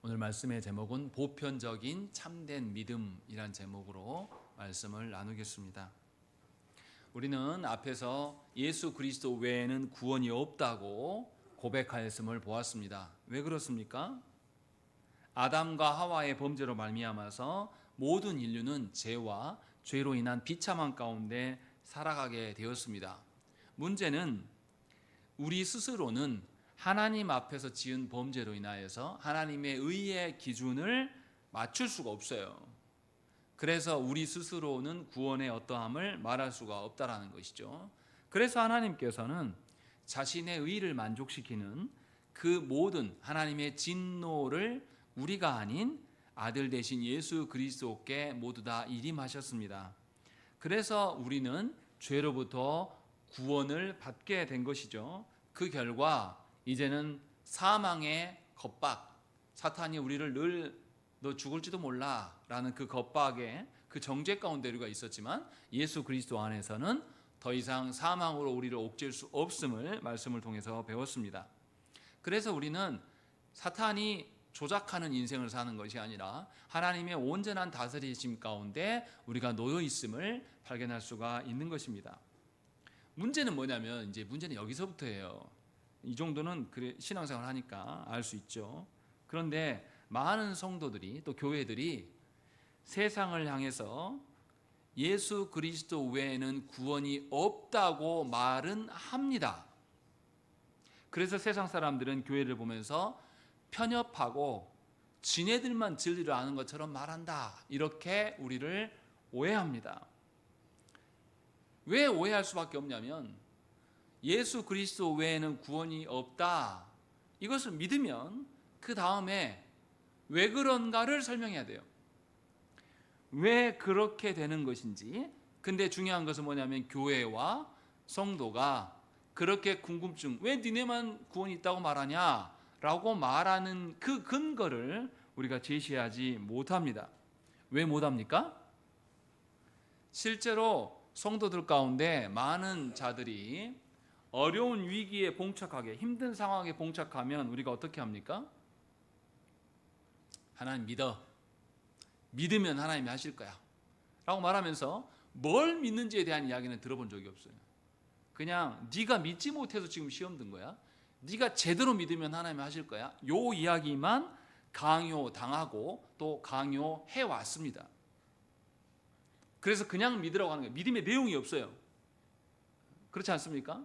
오늘 말씀의 제목은 보편적인 참된 믿음이란 제목으로 말씀을 나누겠습니다. 우리는 앞에서 예수 그리스도 외에는 구원이 없다고 고백하였음을 보았습니다. 왜 그렇습니까? 아담과 하와의 범죄로 말미암아서 모든 인류는 죄와 죄로 인한 비참한 가운데 살아가게 되었습니다. 문제는 우리 스스로는 하나님 앞에서 지은 범죄로 인하여서 하나님의 의의 기준을 맞출 수가 없어요. 그래서 우리 스스로는 구원의 어떠함을 말할 수가 없다라는 것이죠. 그래서 하나님께서는 자신의 의를 만족시키는 그 모든 하나님의 진노를 우리가 아닌 아들 되신 예수 그리스도께 모두 다 일임하셨습니다. 그래서 우리는 죄로부터 구원을 받게 된 것이죠. 그 결과 이제는 사망의 겁박, 사탄이 우리를 늘 너 죽을지도 몰라 라는 그 겁박에 그 정죄 가운데 우리가 있었지만 예수 그리스도 안에서는 더 이상 사망으로 우리를 옥죄일 수 없음을 말씀을 통해서 배웠습니다. 그래서 우리는 사탄이 조작하는 인생을 사는 것이 아니라 하나님의 온전한 다스리심 가운데 우리가 놓여 있음을 발견할 수가 있는 것입니다. 문제는 뭐냐면 이제 문제는 여기서부터예요. 이 정도는 신앙생활 하니까 알 수 있죠. 그런데 많은 성도들이 또 교회들이 세상을 향해서 예수 그리스도 외에는 구원이 없다고 말은 합니다. 그래서 세상 사람들은 교회를 보면서 편협하고 지네들만 진리를 아는 것처럼 말한다. 이렇게 우리를 오해합니다. 왜 오해할 수밖에 없냐면 예수 그리스도 외에는 구원이 없다. 이것을 믿으면 그 다음에 왜 그런가를 설명해야 돼요. 왜 그렇게 되는 것인지. 근데 중요한 것은 뭐냐면 교회와 성도가 그렇게 궁금증, 왜 니네만 구원이 있다고 말하냐? 라고 말하는 그 근거를 우리가 제시하지 못합니다. 왜 못합니까? 실제로 성도들 가운데 많은 자들이 어려운 위기에 봉착하게, 힘든 상황에 봉착하면 우리가 어떻게 합니까? 하나님 믿어. 믿으면 하나님이 하실 거야 라고 말하면서 뭘 믿는지에 대한 이야기는 들어본 적이 없어요. 그냥 네가 믿지 못해서 지금 시험 든 거야, 네가 제대로 믿으면 하나님이 하실 거야, 요 이야기만 강요당하고 또 강요해 왔습니다. 그래서 그냥 믿으라고 하는 거예요. 믿음의 내용이 없어요. 그렇지 않습니까?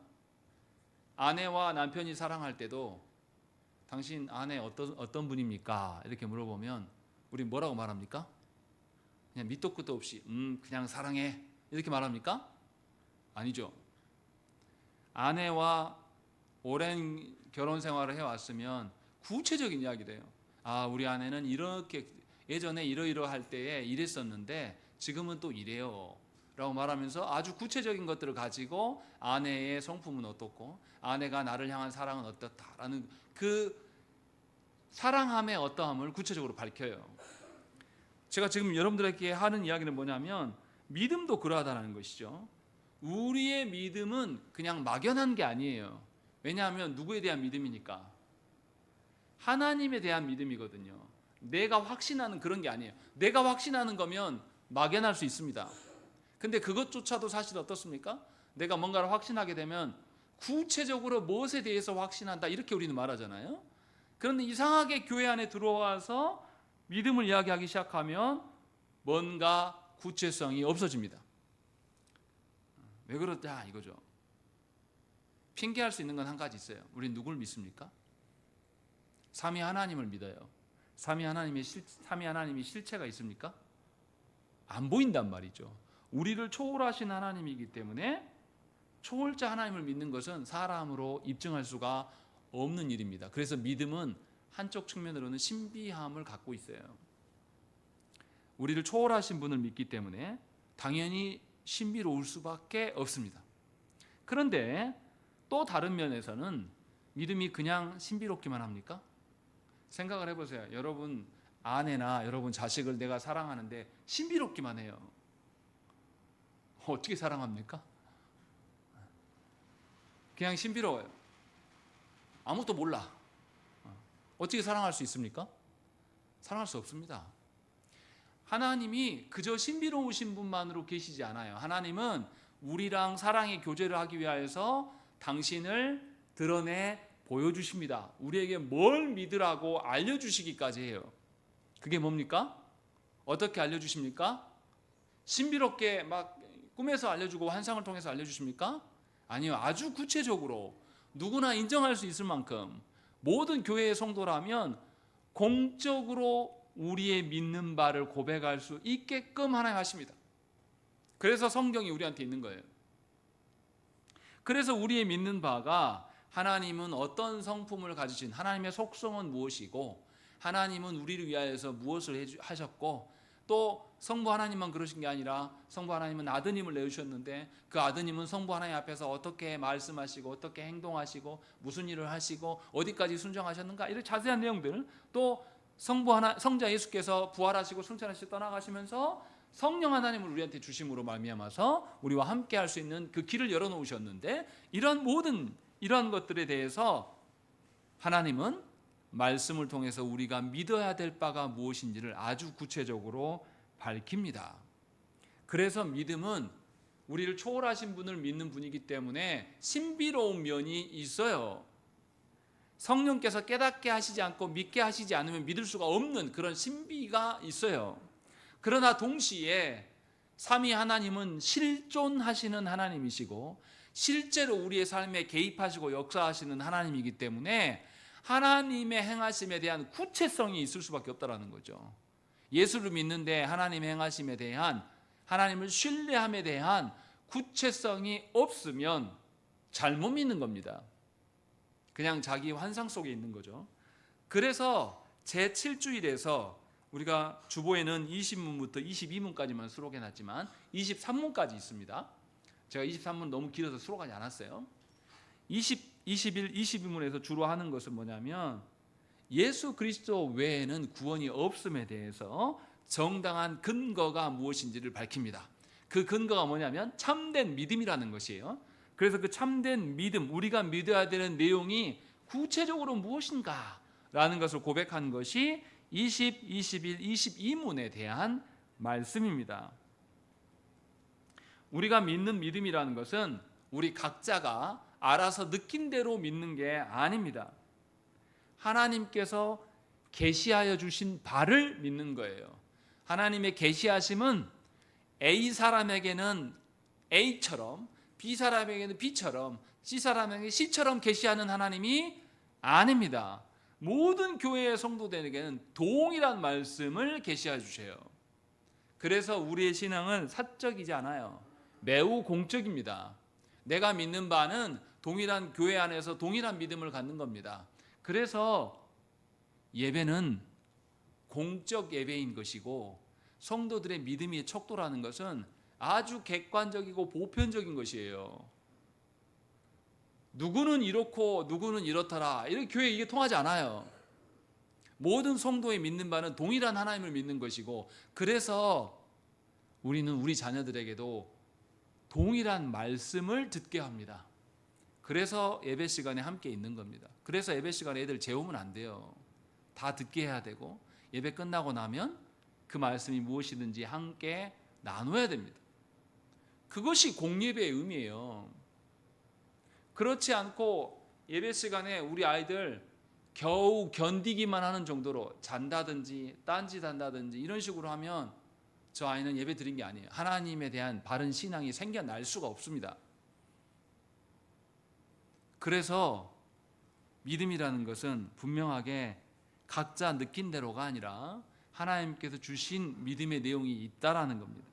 아내와 남편이 사랑할 때도 당신 아내 어떤 분입니까? 이렇게 물어보면 우리 뭐라고 말합니까? 그냥 밑도 끝도 없이 그냥 사랑해 이렇게 말합니까? 아니죠. 아내와 오랜 결혼 생활을 해왔으면 구체적인 이야기를 해요. 아, 우리 아내는 이렇게 예전에 이러이러할 때에 이랬었는데 지금은 또 이래요 라고 말하면서 아주 구체적인 것들을 가지고 아내의 성품은 어떻고 아내가 나를 향한 사랑은 어떻다라는 그 사랑함의 어떠함을 구체적으로 밝혀요. 제가 지금 여러분들에게 하는 이야기는 뭐냐면 믿음도 그러하다는 것이죠. 우리의 믿음은 그냥 막연한 게 아니에요. 왜냐하면 누구에 대한 믿음이니까? 하나님에 대한 믿음이거든요. 내가 확신하는 그런 게 아니에요. 내가 확신하는 거면 막연할 수 있습니다. 근데 그것조차도 사실 어떻습니까? 내가 뭔가를 확신하게 되면 구체적으로 무엇에 대해서 확신한다 이렇게 우리는 말하잖아요. 그런데 이상하게 교회 안에 들어와서 믿음을 이야기하기 시작하면 뭔가 구체성이 없어집니다. 왜 그렇다 이거죠. 핑계할 수 있는 건 한 가지 있어요. 우린 누굴 믿습니까? 삼위 하나님을 믿어요. 삼위 하나님이 실체가 있습니까? 안 보인단 말이죠. 우리를 초월하신 하나님이기 때문에 초월자 하나님을 믿는 것은 사람으로 입증할 수가 없는 일입니다. 그래서 믿음은 한쪽 측면으로는 신비함을 갖고 있어요. 우리를 초월하신 분을 믿기 때문에 당연히 신비로울 수밖에 없습니다. 그런데 또 다른 면에서는 믿음이 그냥 신비롭기만 합니까? 생각을 해보세요. 여러분 아내나 여러분 자식을 내가 사랑하는데 신비롭기만 해요. 어떻게 사랑합니까? 그냥 신비로워요. 아무것도 몰라. 어떻게 사랑할 수 있습니까? 사랑할 수 없습니다. 하나님이 그저 신비로우신 분만으로 계시지 않아요. 하나님은 우리랑 사랑의 교제를 하기 위하여서 당신을 드러내 보여주십니다. 우리에게 뭘 믿으라고 알려주시기까지 해요. 그게 뭡니까? 어떻게 알려주십니까? 신비롭게 막 꿈에서 알려주고 환상을 통해서 알려주십니까? 아니요. 아주 구체적으로 누구나 인정할 수 있을 만큼 모든 교회의 성도라면 공적으로 우리의 믿는 바를 고백할 수 있게끔 하나님 하십니다. 그래서 성경이 우리한테 있는 거예요. 그래서 우리의 믿는 바가 하나님은 어떤 성품을 가지신, 하나님의 속성은 무엇이고, 하나님은 우리를 위하여서 무엇을 하셨고, 또 성부 하나님만 그러신 게 아니라 성부 하나님은 아드님을 내주셨는데 그 아드님은 성부 하나님 앞에서 어떻게 말씀하시고 어떻게 행동하시고 무슨 일을 하시고 어디까지 순종하셨는가, 이런 자세한 내용들, 또 성자 예수께서 부활하시고 승천하시고 떠나가시면서 성령 하나님을 우리한테 주심으로 말미암아서 우리와 함께 할 수 있는 그 길을 열어놓으셨는데, 이러한 것들에 대해서 하나님은 말씀을 통해서 우리가 믿어야 될 바가 무엇인지를 아주 구체적으로 밝힙니다. 그래서 믿음은 우리를 초월하신 분을 믿는 분이기 때문에 신비로운 면이 있어요. 성령께서 깨닫게 하시지 않고 믿게 하시지 않으면 믿을 수가 없는 그런 신비가 있어요. 그러나 동시에 삼위 하나님은 실존하시는 하나님이시고 실제로 우리의 삶에 개입하시고 역사하시는 하나님이기 때문에 하나님의 행하심에 대한 구체성이 있을 수밖에 없다는 거죠. 예수를 믿는데 하나님의 행하심에 대한, 하나님을 신뢰함에 대한 구체성이 없으면 잘못 믿는 겁니다. 그냥 자기 환상 속에 있는 거죠. 그래서 제7주일에서 우리가 주보에는 20문부터 22문까지만 수록해 놨지만 23문까지 있습니다. 제가 23문 너무 길어서 수록하지 않았어요. 21, 22문에서 주로 하는 것은 뭐냐면 예수 그리스도 외에는 구원이 없음에 대해서 정당한 근거가 무엇인지를 밝힙니다. 그 근거가 뭐냐면 참된 믿음이라는 것이에요. 그래서 그 참된 믿음, 우리가 믿어야 되는 내용이 구체적으로 무엇인가 라는 것을 고백한 것이 20, 21, 22문에 대한 말씀입니다. 우리가 믿는 믿음이라는 것은 우리 각자가 알아서 느낀 대로 믿는 게 아닙니다. 하나님께서 계시하여 주신 바를 믿는 거예요. 하나님의 계시하심은 A 사람에게는 A처럼, B 사람에게는 B처럼, C 사람에게 C처럼 계시하는 하나님이 아닙니다. 모든 교회의 성도들에게는 동일한 말씀을 계시해 주세요. 그래서 우리의 신앙은 사적이지 않아요. 매우 공적입니다. 내가 믿는 바는 동일한 교회 안에서 동일한 믿음을 갖는 겁니다. 그래서 예배는 공적 예배인 것이고 성도들의 믿음이 척도라는 것은 아주 객관적이고 보편적인 것이에요. 누구는 이렇고 누구는 이렇더라, 이렇게 교회 이게 통하지 않아요. 모든 성도의 믿는 바는 동일한 하나님을 믿는 것이고, 그래서 우리는 우리 자녀들에게도 동일한 말씀을 듣게 합니다. 그래서 예배 시간에 함께 있는 겁니다. 그래서 예배 시간에 애들 재우면 안 돼요. 다 듣게 해야 되고 예배 끝나고 나면 그 말씀이 무엇이든지 함께 나눠야 됩니다. 그것이 공예배의 의미예요. 그렇지 않고 예배 시간에 우리 아이들 겨우 견디기만 하는 정도로 잔다든지 딴짓한다든지 이런 식으로 하면 저 아이는 예배 드린 게 아니에요. 하나님에 대한 바른 신앙이 생겨날 수가 없습니다. 그래서 믿음이라는 것은 분명하게 각자 느낀 대로가 아니라 하나님께서 주신 믿음의 내용이 있다라는 겁니다.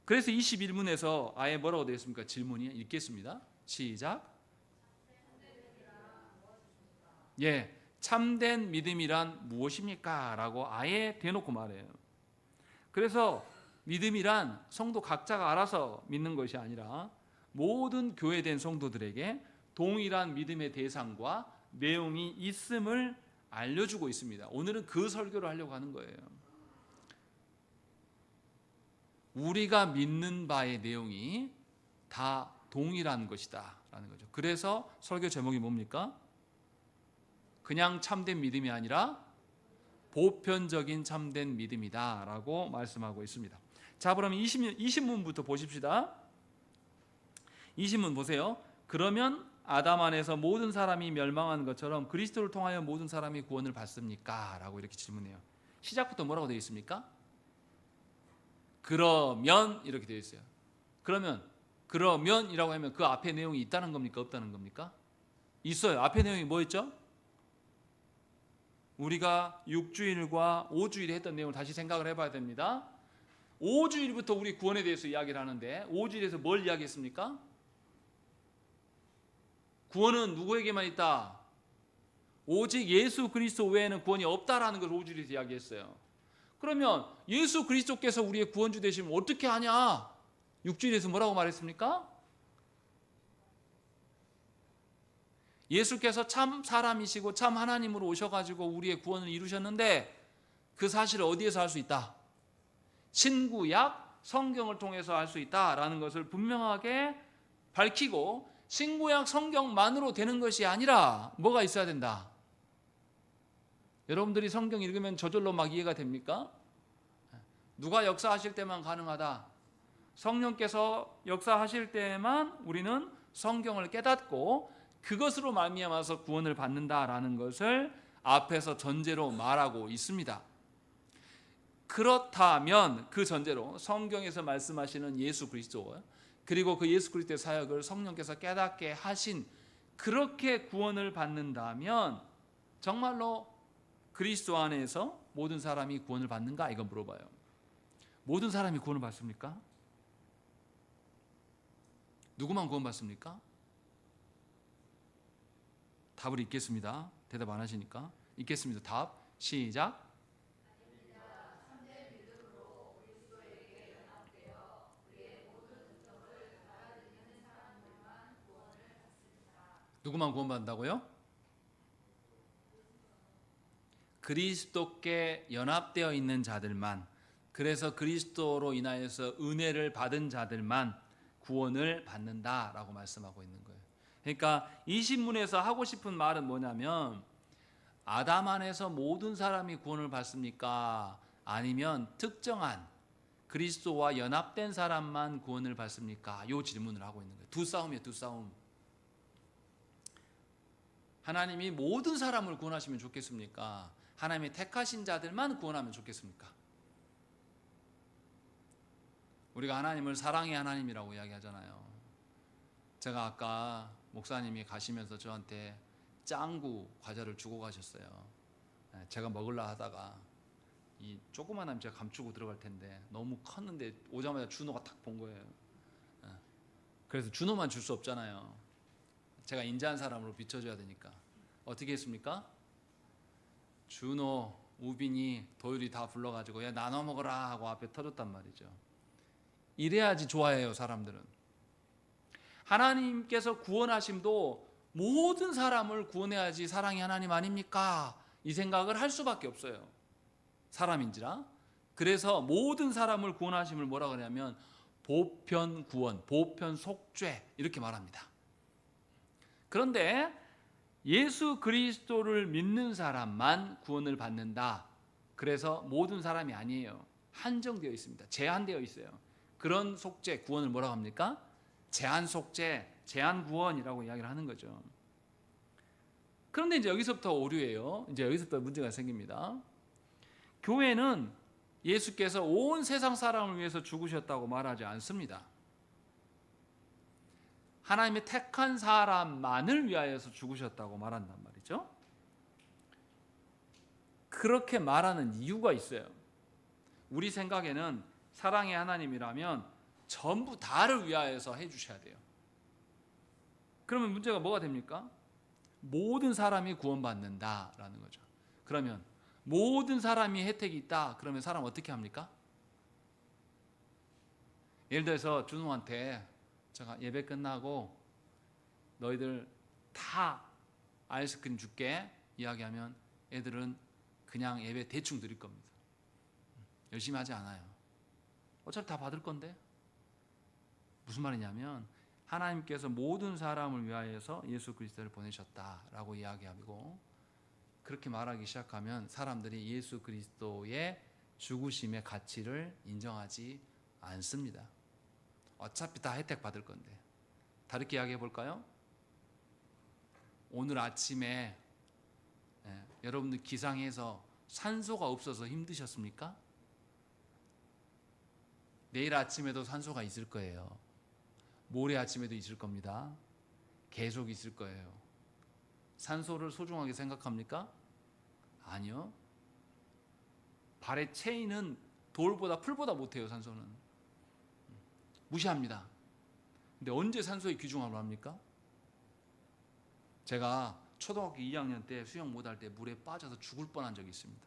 그래서 21문에서 아예 뭐라고 되어 있습니까? 질문이 읽겠습니다. 시작. 예, 참된 믿음이란 무엇입니까? 라고 아예 대놓고 말해요. 그래서 믿음이란 성도 각자가 알아서 믿는 것이 아니라 모든 교회된 성도들에게 동일한 믿음의 대상과 내용이 있음을 알려주고 있습니다. 오늘은 그 설교를 하려고 하는 거예요. 우리가 믿는 바의 내용이 다 동일한 것이다 라는 거죠. 그래서 설교 제목이 뭡니까? 그냥 참된 믿음이 아니라 보편적인 참된 믿음이다라고 말씀하고 있습니다. 자, 그럼 20문부터 보십시다. 20문 보세요. 그러면 아담 안에서 모든 사람이 멸망한 것처럼 그리스도를 통하여 모든 사람이 구원을 받습니까? 라고 이렇게 질문해요. 시작부터 뭐라고 되어 있습니까? 그러면 이렇게 되어 있어요. 그러면이라고 하면 그 앞에 내용이 있다는 겁니까? 없다는 겁니까? 있어요. 앞에 내용이 뭐였죠? 우리가 6주일과 5주일에 했던 내용을 다시 생각을 해봐야 됩니다. 5주일부터 우리 구원에 대해서 이야기를 하는데 5주일에서 뭘 이야기했습니까? 구원은 누구에게만 있다? 오직 예수 그리스도 외에는 구원이 없다라는 것을 5주일에서 이야기했어요. 그러면 예수 그리스도께서 우리의 구원주 되시면 어떻게 하냐? 6주일에서 뭐라고 말했습니까? 예수께서 참 사람이시고 참 하나님으로 오셔가지고 우리의 구원을 이루셨는데 그 사실을 어디에서 할 수 있다? 신구약 성경을 통해서 할 수 있다라는 것을 분명하게 밝히고, 신구약 성경만으로 되는 것이 아니라 뭐가 있어야 된다? 여러분들이 성경 읽으면 저절로 막 이해가 됩니까? 누가 역사하실 때만 가능하다. 성령께서 역사하실 때만 우리는 성경을 깨닫고 그것으로 말미암아서 구원을 받는다라는 것을 앞에서 전제로 말하고 있습니다. 그렇다면 그 전제로 성경에서 말씀하시는 예수 그리스도, 그리고 그 예수 그리스도의 사역을 성령께서 깨닫게 하신, 그렇게 구원을 받는다면 정말로 그리스도 안에서 모든 사람이 구원을 받는가? 이거 물어봐요. 모든 사람이 구원을 받습니까? 누구만 구원받습니까? 답을 읽겠습니다. 대답 안 하시니까. 읽겠습니다. 답 시작. 누구만 구원받는다고요? 그리스도께 연합되어 있는 자들만, 그래서 그리스도로 인하여서 은혜를 받은 자들만 구원을 받는다라고 말씀하고 있는 거예요. 그러니까 이 신문에서 하고 싶은 말은 뭐냐면, 아담 안에서 모든 사람이 구원을 받습니까? 아니면 특정한 그리스도와 연합된 사람만 구원을 받습니까? 이 질문을 하고 있는 거예요. 두 싸움이에요. 두 싸움. 하나님이 모든 사람을 구원하시면 좋겠습니까? 하나님이 택하신 자들만 구원하면 좋겠습니까? 우리가 하나님을 사랑의 하나님이라고 이야기하잖아요. 제가 아까 목사님이 가시면서 저한테 짱구 과자를 주고 가셨어요. 제가 먹으려 하다가 이 조그만하면 제가 감추고 들어갈 텐데 너무 컸는데 오자마자 준호가 딱 본 거예요. 그래서 준호만 줄 수 없잖아요. 제가 인자한 사람으로 비춰줘야 되니까 어떻게 했습니까? 준호, 우빈이, 도율이 다 불러가지고 야 나눠 먹어라 하고 앞에 터졌단 말이죠. 이래야지 좋아해요, 사람들은. 하나님께서 구원하심도 모든 사람을 구원해야지 사랑의 하나님 아닙니까? 이 생각을 할 수밖에 없어요, 사람인지라. 그래서 모든 사람을 구원하심을 뭐라고 하냐면 보편 구원, 보편 속죄 이렇게 말합니다. 그런데 예수 그리스도를 믿는 사람만 구원을 받는다. 그래서 모든 사람이 아니에요. 한정되어 있습니다. 제한되어 있어요. 그런 속죄, 구원을 뭐라고 합니까? 제한 속죄, 제한 구원이라고 이야기를 하는 거죠. 그런데 이제 여기서부터 오류예요. 이제 여기서부터 문제가 생깁니다. 교회는 예수께서 온 세상 사람을 위해서 죽으셨다고 말하지 않습니다. 하나님의 택한 사람만을 위하여서 죽으셨다고 말한단 말이죠. 그렇게 말하는 이유가 있어요. 우리 생각에는 사랑의 하나님이라면 전부 다를 위하여서 해주셔야 돼요. 그러면 문제가 뭐가 됩니까? 모든 사람이 구원받는다라는 거죠. 그러면 모든 사람이 혜택이 있다. 그러면 사람 어떻게 합니까? 예를 들어서 준호한테 제가 예배 끝나고 너희들 다 아이스크림 줄게 이야기하면 애들은 그냥 예배 대충 드릴 겁니다. 열심히 하지 않아요. 어차피 다 받을 건데. 무슨 말이냐면 하나님께서 모든 사람을 위하여서 예수 그리스도를 보내셨다라고 이야기하고, 그렇게 말하기 시작하면 사람들이 예수 그리스도의 죽으심의 가치를 인정하지 않습니다. 어차피 다 혜택 받을 건데. 다르게 이야기해 볼까요? 오늘 아침에 여러분들 기상해서 산소가 없어서 힘드셨습니까? 내일 아침에도 산소가 있을 거예요. 모레 아침에도 있을 겁니다. 계속 있을 거예요. 산소를 소중하게 생각합니까? 아니요. 발의 체인은 돌보다 풀보다 못해요. 산소는 무시합니다. 근데 언제 산소의 귀중함을 합니까? 제가 초등학교 2학년 때 수영 못할 때 물에 빠져서 죽을 뻔한 적이 있습니다.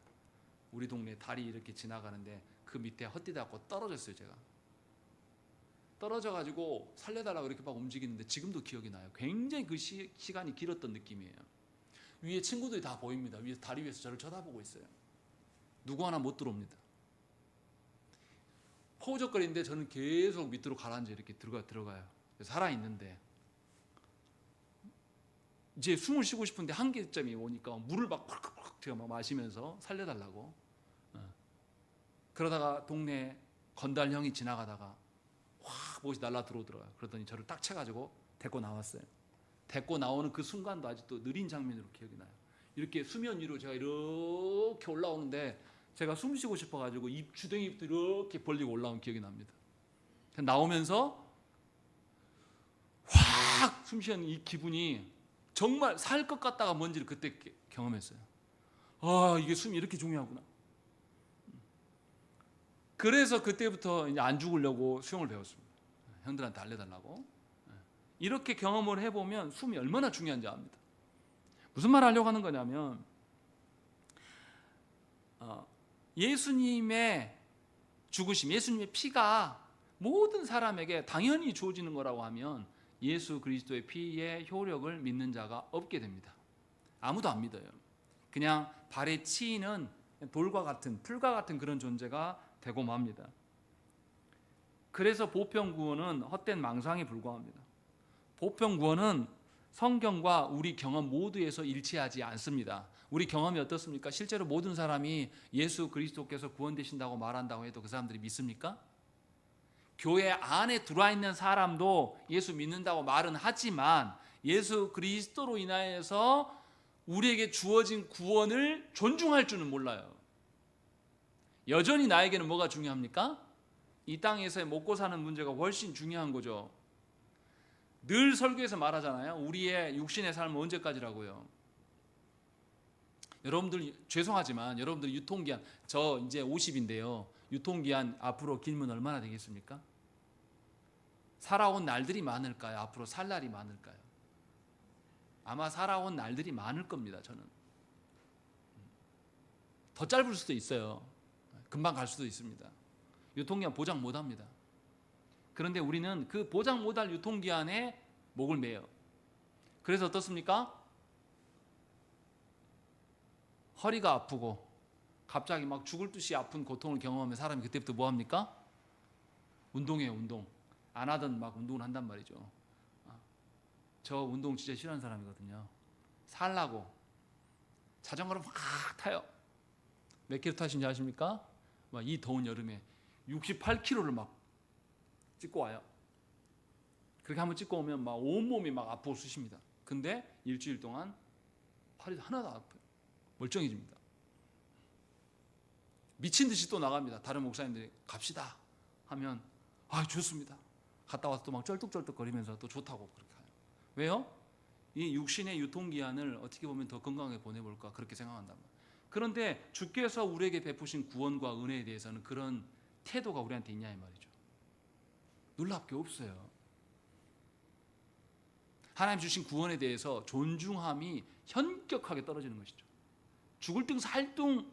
우리 동네 다리 이렇게 지나가는데 그 밑에 헛디뎌갖고 떨어졌어요. 제가 떨어져가지고 살려달라고 이렇게 막 움직이는데 지금도 기억이 나요. 굉장히 그 시간이 길었던 느낌이에요. 위에 친구들이 다 보입니다. 위에 다리 위에서 저를 쳐다보고 있어요. 누구 하나 못 들어옵니다. 허우적거리는데 저는 계속 밑으로 가라앉아 이렇게 들어가요. 살아있는데 이제 숨을 쉬고 싶은데 한계점이 오니까 물을 막 펄컥펄컥 제가 막 마시면서 살려달라고. 그러다가 동네 건달 형이 지나가다가 확 못이 날라 들어오더라고요. 그러더니 저를 딱 채가지고 데리고 나왔어요. 데리고 나오는 그 순간도 아직도 느린 장면으로 기억이 나요. 이렇게 수면 위로 제가 이렇게 올라오는데 제가 숨 쉬고 싶어가지고 입 주댕이부터 이렇게 벌리고 올라온 기억이 납니다. 나오면서 확 숨 쉬는 이 기분이 정말 살 것 같다가 뭔지를 그때 경험했어요. 아, 이게 숨이 이렇게 중요하구나. 그래서 그때부터 이제 안 죽으려고 수영을 배웠습니다. 형들한테 알려달라고. 이렇게 경험을 해보면 숨이 얼마나 중요한지 압니다. 무슨 말 하려고 하는 거냐면 예수님의 죽으심, 예수님의 피가 모든 사람에게 당연히 주어지는 거라고 하면 예수 그리스도의 피의 효력을 믿는 자가 없게 됩니다. 아무도 안 믿어요. 그냥 발에 치이는 돌과 같은 풀과 같은 그런 존재가 되고 맙니다. 그래서 보편구원은 헛된 망상에 불과합니다. 보편구원은 성경과 우리 경험 모두에서 일치하지 않습니다. 우리 경험이 어떻습니까? 실제로 모든 사람이 예수 그리스도께서 구원되신다고 말한다고 해도 그 사람들이 믿습니까? 교회 안에 들어와 있는 사람도 예수 믿는다고 말은 하지만 예수 그리스도로 인하여서 우리에게 주어진 구원을 존중할 줄은 몰라요. 여전히 나에게는 뭐가 중요합니까? 이 땅에서의 먹고 사는 문제가 훨씬 중요한 거죠. 늘 설교에서 말하잖아요. 우리의 육신의 삶은 언제까지라고요? 여러분들 죄송하지만 여러분들 유통기한, 저 이제 50인데요. 유통기한 앞으로 길면 얼마나 되겠습니까? 살아온 날들이 많을까요? 앞으로 살 날이 많을까요? 아마 살아온 날들이 많을 겁니다. 저는 더 짧을 수도 있어요. 금방 갈 수도 있습니다. 유통기한 보장 못합니다. 그런데 우리는 그 보장 못할 유통기한에 목을 매요. 그래서 어떻습니까? 허리가 아프고 갑자기 막 죽을 듯이 아픈 고통을 경험하면 사람이 그때부터 뭐 합니까? 운동해요. 운동. 안 하던 막 운동을 한단 말이죠. 저 운동 진짜 싫어하는 사람이거든요. 살라고 자전거를 막 타요. 몇 킬로 타신지 아십니까? 막 이 더운 여름에 68km를 막 찍고 와요. 그렇게 한번 찍고 오면 막 온몸이 막 아프고 쑤십니다. 근데 일주일 동안 팔이 하나도 안 아파요. 멀쩡해집니다. 미친 듯이 또 나갑니다. 다른 목사님들이 갑시다 하면 아 좋습니다. 갔다 와서 또 막 쩔뚝쩔뚝거리면서 또 좋다고 그렇게 해요. 왜요? 이 육신의 유통기한을 어떻게 보면 더 건강하게 보내볼까 그렇게 생각한단 말이에요. 그런데 주께서 우리에게 베푸신 구원과 은혜에 대해서는 그런 태도가 우리한테 있냐 이 말이죠. 놀랍게 없어요. 하나님 주신 구원에 대해서 존중함이 현격하게 떨어지는 것이죠. 죽을 등 살등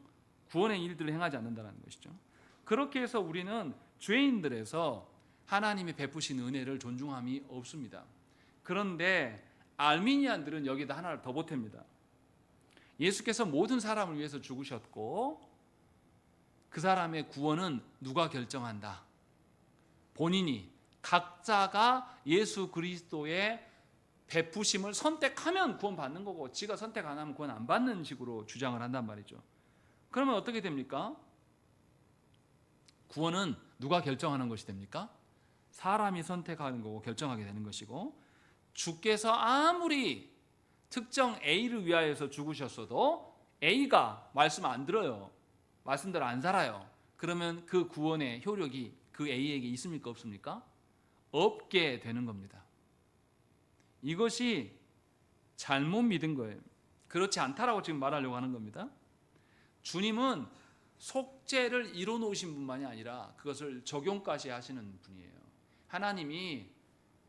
구원의 일들을 행하지 않는다는 것이죠. 그렇게 해서 우리는 죄인들에서 하나님이 베푸신 은혜를 존중함이 없습니다. 그런데 알미니안들은 여기다 하나를 더 보탭니다. 예수께서 모든 사람을 위해서 죽으셨고 그 사람의 구원은 누가 결정한다. 본인이 각자가 예수 그리스도의 베푸심을 선택하면 구원받는 거고 지가 선택 안 하면 구원 안 받는 식으로 주장을 한단 말이죠. 그러면 어떻게 됩니까? 구원은 누가 결정하는 것이 됩니까? 사람이 선택하는 거고 결정하게 되는 것이고, 주께서 아무리 특정 A를 위하여서 죽으셨어도 A가 말씀 안 들어요. 말씀대로 안 살아요. 그러면 그 구원의 효력이 그 A에게 있습니까? 없습니까? 없게 되는 겁니다. 이것이 잘못 믿은 거예요. 그렇지 않다라고 지금 말하려고 하는 겁니다. 주님은 속죄를 이뤄 놓으신 분만이 아니라 그것을 적용까지 하시는 분이에요. 하나님이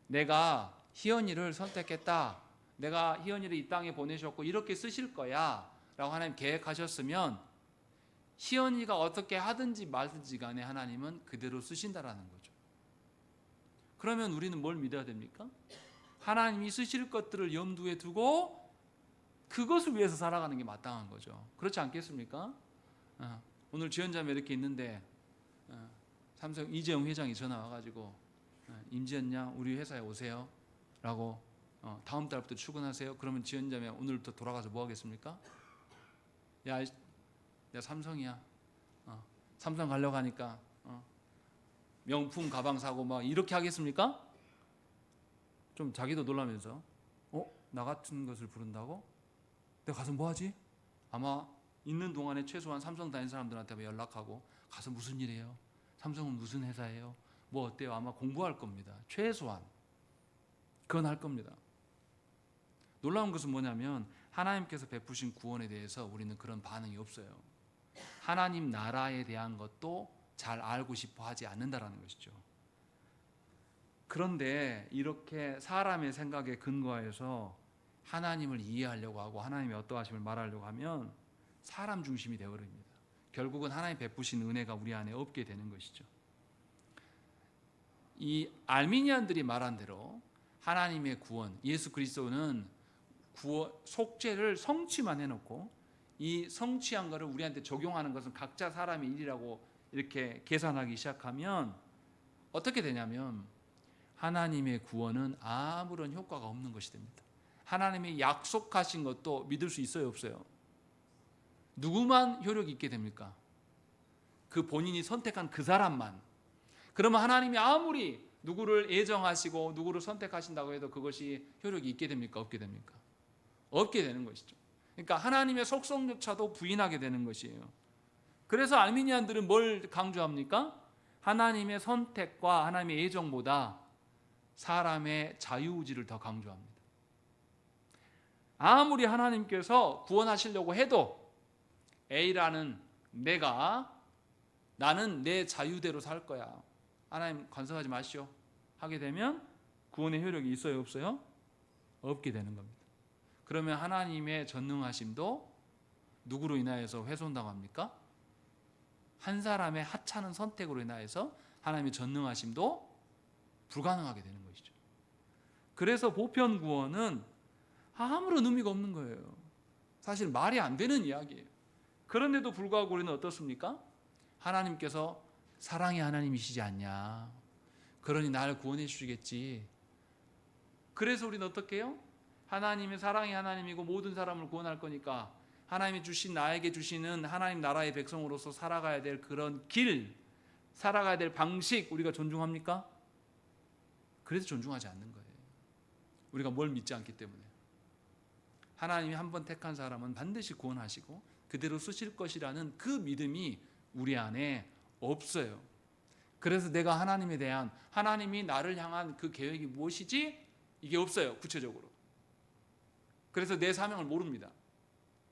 내가 희연이를 선택했다, 내가 희연이를 이 땅에 보내셨고 이렇게 쓰실 거야 라고 하나님 계획하셨으면 희연이가 어떻게 하든지 말든지 간에 하나님은 그대로 쓰신다라는 거죠. 그러면 우리는 뭘 믿어야 됩니까? 하나님이 쓰실 것들을 염두에 두고 그것을 위해서 살아가는 게 마땅한 거죠. 그렇지 않겠습니까? 오늘 지원자매 이렇게 있는데 삼성 이재용 회장이 전화 와가지고 임지연냐 우리 회사에 오세요 라고, 다음 달부터 출근하세요. 그러면 지원자매 오늘부터 돌아가서 뭐 하겠습니까? 야 삼성이야, 삼성 가려고 하니까 명품 가방 사고 막 이렇게 하겠습니까? 좀 자기도 놀라면서 나 같은 것을 부른다고? 내가 가서 뭐 하지? 아마 있는 동안에 최소한 삼성 다닌 사람들한테 연락하고 가서 무슨 일이에요? 삼성은 무슨 회사예요? 뭐 어때요? 아마 공부할 겁니다. 최소한 그건 할 겁니다. 놀라운 것은 뭐냐면 하나님께서 베푸신 구원에 대해서 우리는 그런 반응이 없어요. 하나님 나라에 대한 것도 잘 알고 싶어 하지 않는다라는 것이죠. 그런데 이렇게 사람의 생각에 근거해서 하나님을 이해하려고 하고 하나님의 어떠하심을 말하려고 하면 사람 중심이 되어버립니다. 결국은 하나님 베푸신 은혜가 우리 안에 없게 되는 것이죠. 이 알미니안들이 말한 대로 하나님의 구원, 예수 그리스도는 속죄를 성취만 해놓고 이 성취한 것을 우리한테 적용하는 것은 각자 사람의 일이라고 이렇게 계산하기 시작하면 어떻게 되냐면 하나님의 구원은 아무런 효과가 없는 것이 됩니다. 하나님이 약속하신 것도 믿을 수 있어요, 없어요? 누구만 효력이 있게 됩니까? 그 본인이 선택한 그 사람만. 그러면 하나님이 아무리 누구를 애정하시고 누구를 선택하신다고 해도 그것이 효력이 있게 됩니까? 없게 됩니까? 없게 되는 것이죠. 그러니까 하나님의 속성조차도 부인하게 되는 것이에요. 그래서 알미니안들은 뭘 강조합니까? 하나님의 선택과 하나님의 애정보다 사람의 자유의지를 더 강조합니다. 아무리 하나님께서 구원하시려고 해도 A라는 나는 내 자유대로 살 거야, 하나님 간섭하지 마시오 하게 되면 구원의 효력이 있어요, 없어요? 없게 되는 겁니다. 그러면 하나님의 전능하심도 누구로 인하여서 훼손당합니까? 한 사람의 하찮은 선택으로 인하여서 하나님의 전능하심도 불가능하게 되는 것이죠. 그래서 보편 구원은 아무런 의미가 없는 거예요. 사실 말이 안 되는 이야기예요. 그런데도 불구하고 우리는 어떻습니까? 하나님께서 사랑의 하나님이시지 않냐, 그러니 나를 구원해 주시겠지. 그래서 우리는 어떻게 해요? 하나님의 사랑의 하나님이고 모든 사람을 구원할 거니까 하나님이 주신, 나에게 주시는 하나님 나라의 백성으로서 살아가야 될 그런 길, 살아가야 될 방식 우리가 존중합니까? 그래서 존중하지 않는 거예요. 우리가 뭘 믿지 않기 때문에. 하나님이 한번 택한 사람은 반드시 구원하시고 그대로 쓰실 것이라는 그 믿음이 우리 안에 없어요. 그래서 내가 하나님에 대한, 하나님이 나를 향한 그 계획이 무엇이지? 이게 없어요, 구체적으로. 그래서 내 사명을 모릅니다.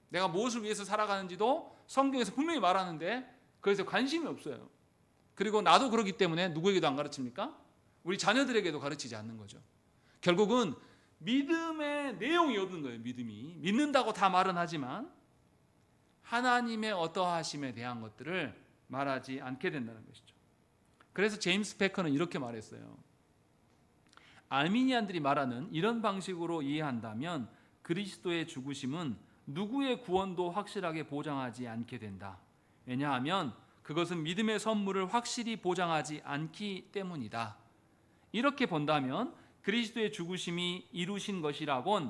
내가 무엇을 위해서 살아가는지도 성경에서 분명히 말하는데 그래서 관심이 없어요. 그리고 나도 그렇기 때문에 누구에게도 안 가르칩니까? 우리 자녀들에게도 가르치지 않는 거죠. 결국은 믿음의 내용이 없는 거예요. 믿음이. 믿는다고 다 말은 하지만 하나님의 어떠하심에 대한 것들을 말하지 않게 된다는 것이죠. 그래서 제임스 패커는 이렇게 말했어요. 알미니안들이 말하는 이런 방식으로 이해한다면 그리스도의 죽으심은 누구의 구원도 확실하게 보장하지 않게 된다. 왜냐하면 그것은 믿음의 선물을 확실히 보장하지 않기 때문이다. 이렇게 본다면 그리스도의 죽으심이 이루신 것이라곤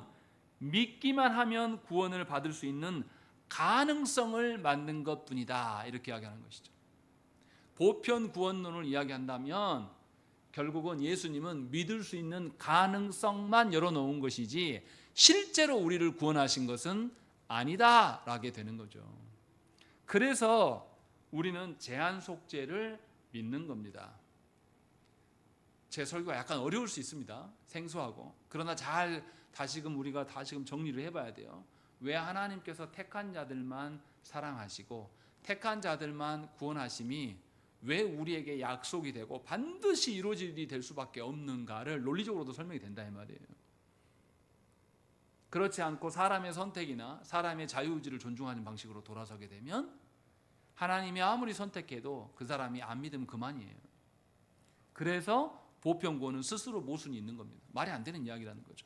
믿기만 하면 구원을 받을 수 있는 가능성을 만든 것뿐이다, 이렇게 이야기하는 것이죠. 보편 구원론을 이야기한다면 결국은 예수님은 믿을 수 있는 가능성만 열어놓은 것이지 실제로 우리를 구원하신 것은 아니다라게 되는 거죠. 그래서 우리는 제한 속죄를 믿는 겁니다. 제 설교가 약간 어려울 수 있습니다. 생소하고. 그러나 우리가 다시금 정리를 해봐야 돼요. 왜 하나님께서 택한 자들만 사랑하시고 택한 자들만 구원하심이 왜 우리에게 약속이 되고 반드시 이루어질이 될 수밖에 없는가를 논리적으로도 설명이 된다 이 말이에요. 그렇지 않고 사람의 선택이나 사람의 자유의지를 존중하는 방식으로 돌아서게 되면 하나님이 아무리 선택해도 그 사람이 안 믿으면 그만이에요. 그래서 보편구원은 스스로 모순이 있는 겁니다. 말이 안 되는 이야기라는 거죠.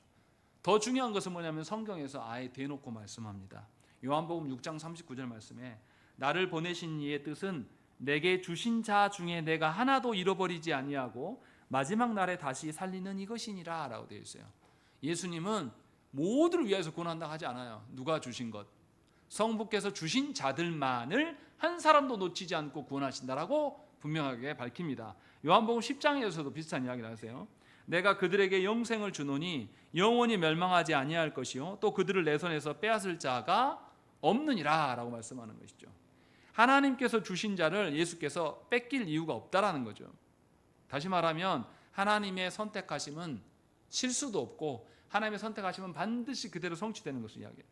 더 중요한 것은 뭐냐면 성경에서 아예 대놓고 말씀합니다. 요한복음 6장 39절 말씀에 나를 보내신 이의 뜻은 내게 주신 자 중에 내가 하나도 잃어버리지 아니하고 마지막 날에 다시 살리는 이것이니라 라고 되어 있어요. 예수님은 모두를 위해서 구원한다 하지 않아요. 누가 주신 것, 성부께서 주신 자들만을 한 사람도 놓치지 않고 구원하신다라고 분명하게 밝힙니다. 요한복음 10장에서도 비슷한 이야기를 하세요. 내가 그들에게 영생을 주노니 영원히 멸망하지 아니할 것이요 또 그들을 내 손에서 빼앗을 자가 없느니라 라고 말씀하는 것이죠. 하나님께서 주신 자를 예수께서 뺏길 이유가 없다라는 거죠. 다시 말하면 하나님의 선택하심은 실수도 없고 하나님의 선택하심은 반드시 그대로 성취되는 것을 이야기해요.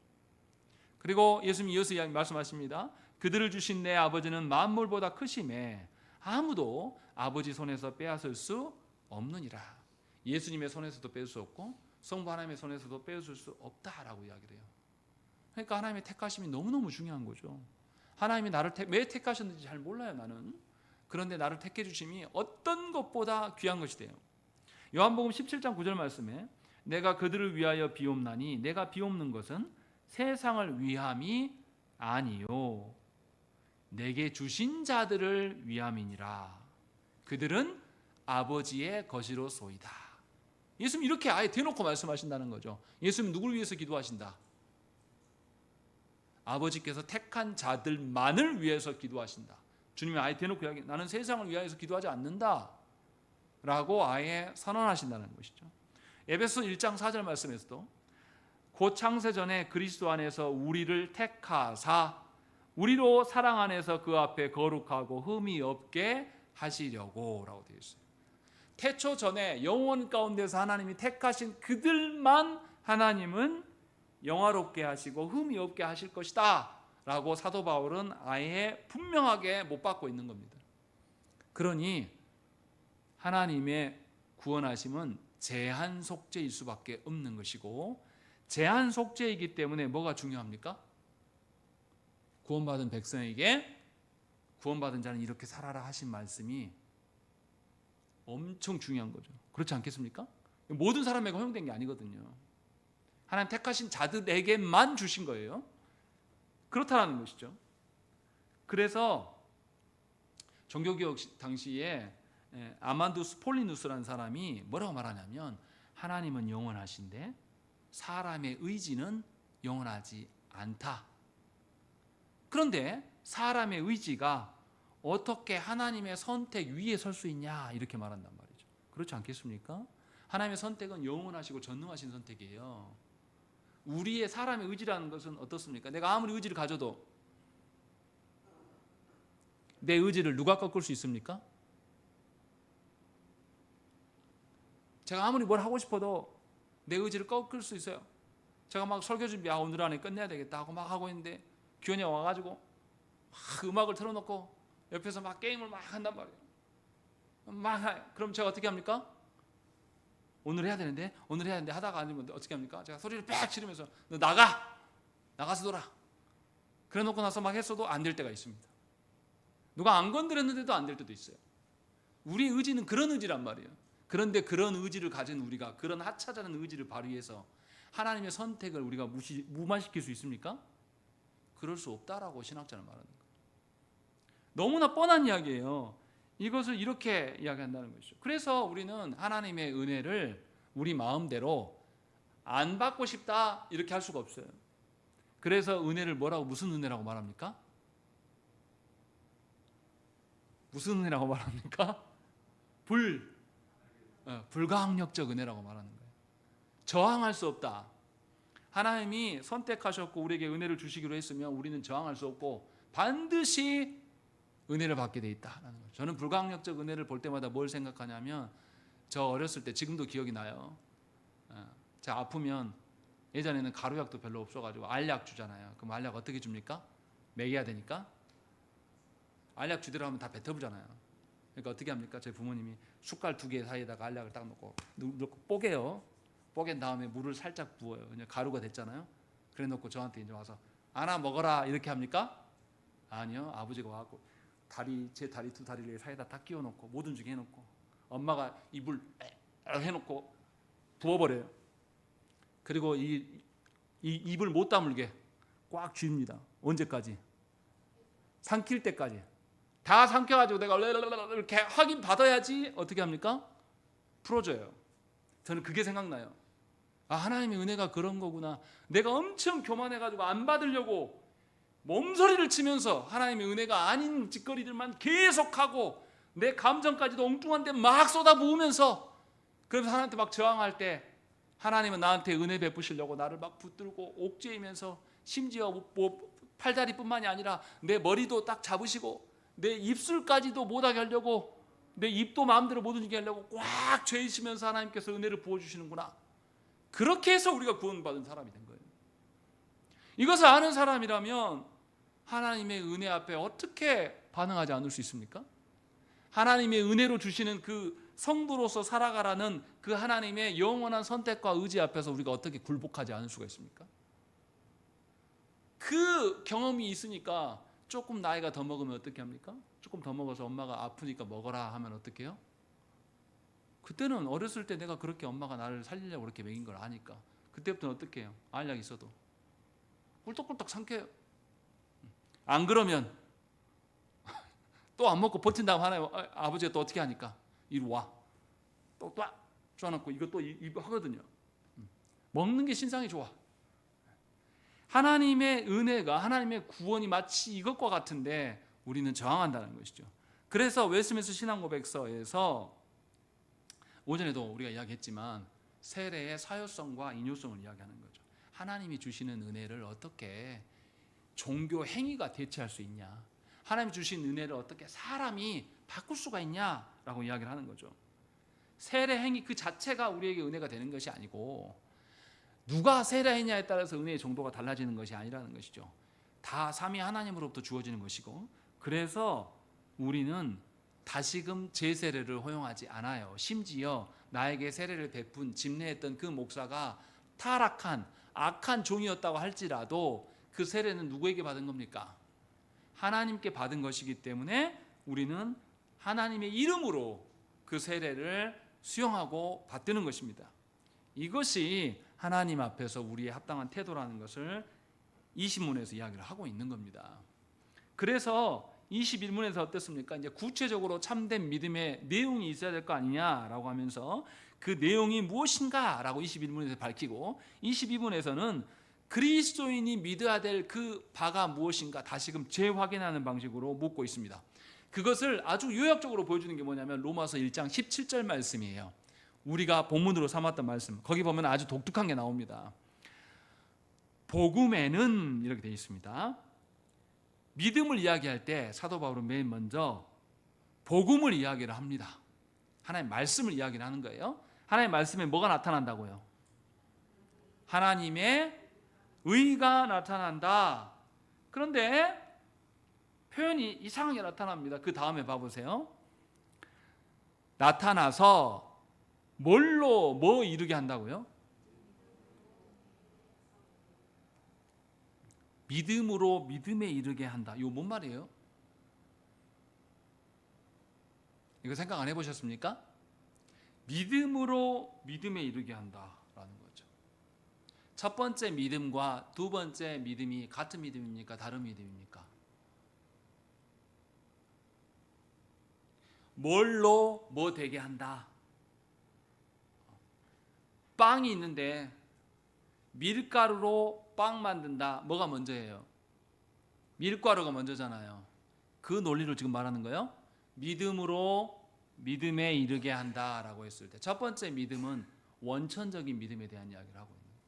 그리고 예수님이 이어서 말씀하십니다. 그들을 주신 내 아버지는 만물보다 크심에 아무도 아버지 손에서 빼앗을 수 없느니라. 예수님의 손에서도 뺄 수 없고 성부 하나님의 손에서도 빼앗을 수 없다라고 이야기를 해요. 그러니까 하나님의 택하심이 너무너무 중요한 거죠. 하나님이 나를 왜 택하셨는지 잘 몰라요 나는. 그런데 나를 택해 주심이 어떤 것보다 귀한 것이 돼요. 요한복음 17장 9절 말씀에 내가 그들을 위하여 비옵나니 내가 비옵는 것은 세상을 위함이 아니요 내게 주신 자들을 위함이니라. 그들은 아버지의 것이로소이다. 예수님 이렇게 아예 대놓고 말씀하신다는 거죠. 예수님 누구를 위해서 기도하신다? 아버지께서 택한 자들만을 위해서 기도하신다. 주님이 아예 대놓고 이야기, 나는 세상을 위하여서 기도하지 않는다 라고 아예 선언하신다는 것이죠. 에베소 1장 4절 말씀에서도 곧 창세전에 그리스도 안에서 우리를 택하사 우리로 사랑 안에서 그 앞에 거룩하고 흠이 없게 하시려고 라고 되어 있어요. 태초 전에 영원 가운데서 하나님이 택하신 그들만 하나님은 영화롭게 하시고 흠이 없게 하실 것이다 라고 사도 바울은 아예 분명하게 못 받고 있는 겁니다. 그러니 하나님의 구원하심은 제한 속죄일 수밖에 없는 것이고 제한 속죄이기 때문에 뭐가 중요합니까? 구원받은 백성에게 구원받은 자는 이렇게 살아라 하신 말씀이 엄청 중요한 거죠. 그렇지 않겠습니까? 모든 사람에게 허용된 게 아니거든요. 하나님 택하신 자들에게만 주신 거예요. 그렇다는 것이죠. 그래서 종교개혁 당시에 아만두 스폴리누스라는 사람이 뭐라고 말하냐면 하나님은 영원하신데 사람의 의지는 영원하지 않다. 그런데 사람의 의지가 어떻게 하나님의 선택 위에 설 수 있냐 이렇게 말한단 말이죠. 그렇지 않겠습니까? 하나님의 선택은 영원하시고 전능하신 선택이에요. 우리의 사람의 의지라는 것은 어떻습니까? 내가 아무리 의지를 가져도 내 의지를 누가 꺾을 수 있습니까? 제가 아무리 뭘 하고 싶어도 내 의지를 꺾을 수 있어요. 제가 막 설교 준비 오늘 안에 끝내야 되겠다 하고 막 하고 있는데 규현이가 와가지고 막 음악을 틀어놓고 옆에서 막 게임을 막 한단 말이에요. 그럼 제가 어떻게 합니까? 오늘 해야 되는데 하다가 아니면 어떻게 합니까? 제가 소리를 빽 지르면서 너 나가서 놀아. 그래 놓고 나서 막 했어도 안 될 때가 있습니다. 누가 안 건드렸는데도 안 될 때도 있어요. 우리 의지는 그런 의지란 말이에요. 그런데 그런 의지를 가진 우리가 그런 하찮은 의지를 발휘해서 하나님의 선택을 우리가 무마시킬 수 있습니까? 그럴 수 없다라고 신학자는 말하는 거예요. 너무나 뻔한 이야기예요. 이것을 이렇게 이야기한다는 것이죠. 그래서 우리는 하나님의 은혜를 우리 마음대로 안 받고 싶다 이렇게 할 수가 없어요. 그래서 은혜를 뭐라고, 무슨 은혜라고 말합니까? 무슨 은혜라고 말합니까? 불가항력적 은혜라고 말하는 거예요. 저항할 수 없다. 하나님이 선택하셨고 우리에게 은혜를 주시기로 했으면 우리는 저항할 수 없고 반드시 은혜를 받게 돼 있다라는 거예요. 저는 불가항력적 은혜를 볼 때마다 뭘 생각하냐면, 저 어렸을 때, 지금도 기억이 나요. 제가 아프면 예전에는 가루약도 별로 없어가지고 알약 주잖아요. 그럼 알약 어떻게 줍니까? 먹여야 되니까 알약 주대로 하면 다 뱉어부잖아요. 그러니까 어떻게 합니까? 제 부모님이 숟갈 2개 사이에다가 알약을 딱 넣고 뽀개요. 뽀갠 다음에 물을 살짝 부어요. 그냥 가루가 됐잖아요. 그래 놓고 저한테 이제 와서 하나 먹어라 이렇게 합니까? 아니요. 아버지가 와갖고 제 다리 2다리를 사이에다 딱 끼워 놓고 모든 중에 해놓고 엄마가 입을 해놓고 부어버려요. 그리고 이 입을 못 다물게 꽉 쥐입니다. 언제까지? 삼킬 때까지. 다 삼켜가지고 내가 이렇게 확인 받아야지 어떻게 합니까? 풀어줘요. 저는 그게 생각나요. 아, 하나님의 은혜가 그런 거구나. 내가 엄청 교만해가지고 안 받으려고 몸소리를 치면서 하나님의 은혜가 아닌 짓거리들만 계속하고 내 감정까지도 엉뚱한 데 막 쏟아부으면서, 그래서 하나님한테 막 저항할 때 하나님은 나한테 은혜 베푸시려고 나를 막 붙들고 옥죄이면서, 심지어 뭐 팔다리뿐만이 아니라 내 머리도 딱 잡으시고 내 입술까지도 못하게 하려고, 내 입도 마음대로 못 움직이게 하려고 꽉 죄이시면서 하나님께서 은혜를 부어주시는구나. 그렇게 해서 우리가 구원받은 사람이 된 거예요. 이것을 아는 사람이라면 하나님의 은혜 앞에 어떻게 반응하지 않을 수 있습니까? 하나님의 은혜로 주시는 그 성도로서 살아가라는 그 하나님의 영원한 선택과 의지 앞에서 우리가 어떻게 굴복하지 않을 수가 있습니까? 그 경험이 있으니까 조금 나이가 더 먹으면 어떻게 합니까? 조금 더 먹어서 엄마가 아프니까 먹어라 하면 어떻게 해요? 그때는 어렸을 때 내가 그렇게 엄마가 나를 살리려고 그렇게 먹인 걸 아니까 그때부터는 어떻게 해요? 알약 있어도 꿀떡꿀떡 삼켜요. 안 그러면 또 안 먹고 버틴 다음 하나님 아버지가 또 어떻게 하니까 이리 와. 또 쪼아놓고 이거 또 입 하거든요. 먹는 게 신상이 좋아. 하나님의 은혜가, 하나님의 구원이 마치 이것과 같은데 우리는 저항한다는 것이죠. 그래서 웨스트민스터 신앙고백서에서 오전에도 우리가 이야기했지만 세례의 사효성과 인효성을 이야기하는 거죠. 하나님이 주시는 은혜를 어떻게 종교 행위가 대체할 수 있냐, 하나님이 주신 은혜를 어떻게 사람이 바꿀 수가 있냐라고 이야기를 하는 거죠. 세례 행위 그 자체가 우리에게 은혜가 되는 것이 아니고 누가 세례했냐에 따라서 은혜의 정도가 달라지는 것이 아니라는 것이죠. 다 삼위 하나님으로부터 주어지는 것이고, 그래서 우리는 다시금 제세례를 허용하지 않아요. 심지어 나에게 세례를 베푼 집례했던 그 목사가 타락한 악한 종이었다고 할지라도 그 세례는 누구에게 받은 겁니까? 하나님께 받은 것이기 때문에 우리는 하나님의 이름으로 그 세례를 수용하고 받드는 것입니다. 이것이 하나님 앞에서 우리의 합당한 태도라는 것을 20문에서 이야기를 하고 있는 겁니다. 그래서 21문에서 어떻습니까? 이제 구체적으로 참된 믿음의 내용이 있어야 될 거 아니냐라고 하면서 그 내용이 무엇인가라고 21문에서 밝히고, 22문에서는 그리스도인이 믿어야 될 그 바가 무엇인가 다시금 재확인하는 방식으로 묻고 있습니다. 그것을 아주 요약적으로 보여주는 게 뭐냐면 로마서 1장 17절 말씀이에요. 우리가 본문으로 삼았던 말씀, 거기 보면 아주 독특한 게 나옵니다. 복음에는 이렇게 되어 있습니다. 믿음을 이야기할 때 사도 바울은 맨 먼저 복음을 이야기를 합니다. 하나님의 말씀을 이야기를 하는 거예요. 하나님의 말씀에 뭐가 나타난다고요? 하나님의 의가 나타난다. 그런데 표현이 이상하게 나타납니다. 그 다음에 봐보세요. 나타나서 뭘로 뭐 이루게 한다고요? 믿음으로 믿음에 이르게 한다. 이거 뭔 말이에요? 이거 생각 안 해보셨습니까? 믿음으로 믿음에 이르게 한다라는 거죠. 첫 번째 믿음과 두 번째 믿음이 같은 믿음입니까? 다른 믿음입니까? 뭘로 뭐 되게 한다. 빵이 있는데 밀가루로 빵 만든다. 뭐가 먼저예요? 밀가루가 먼저잖아요. 그 논리를 지금 말하는 거예요. 믿음으로 믿음에 이르게 한다라고 했을 때 첫 번째 믿음은 원천적인 믿음에 대한 이야기를 하고 있는 거예요.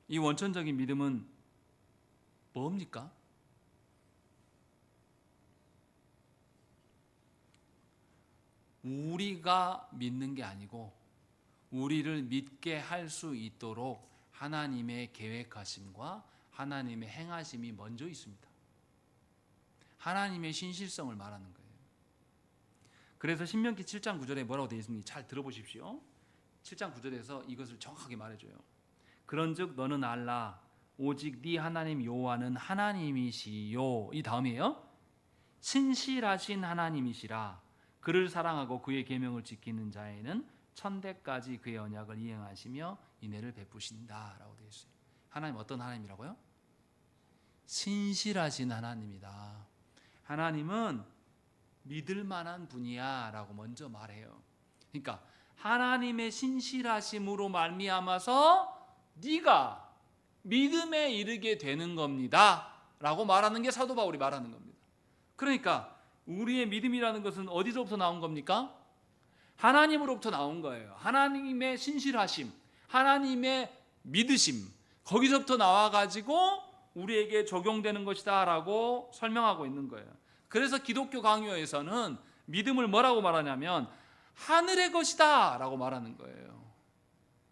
이 원천적인 믿음은 뭡니까? 우리가 믿는 게 아니고 우리를 믿게 할 수 있도록 하나님의 계획하심과 하나님의 행하심이 먼저 있습니다. 하나님의 신실성을 말하는 거예요. 그래서 신명기 7장 9절에 뭐라고 되어 있습니까? 잘 들어보십시오. 7장 9절에서 이것을 정확하게 말해줘요. 그런즉 너는 알라 오직 네 하나님 여호와는 하나님이시요. 이 다음이에요. 신실하신 하나님이시라. 그를 사랑하고 그의 계명을 지키는 자에는 천대까지 그의 언약을 이행하시며 인애를 베푸신다라고 되어 있어요. 하나님 어떤 하나님이라고요? 신실하신 하나님이다. 하나님은 믿을 만한 분이야 라고 먼저 말해요. 그러니까 하나님의 신실하심으로 말미암아서 네가 믿음에 이르게 되는 겁니다 라고 말하는 게 사도 바울이 말하는 겁니다. 그러니까 우리의 믿음이라는 것은 어디서부터 나온 겁니까? 하나님으로부터 나온 거예요. 하나님의 신실하심, 하나님의 믿으심, 거기서부터 나와가지고 우리에게 적용되는 것이다 라고 설명하고 있는 거예요. 그래서 기독교 강요에서는 믿음을 뭐라고 말하냐면 하늘의 것이다 라고 말하는 거예요.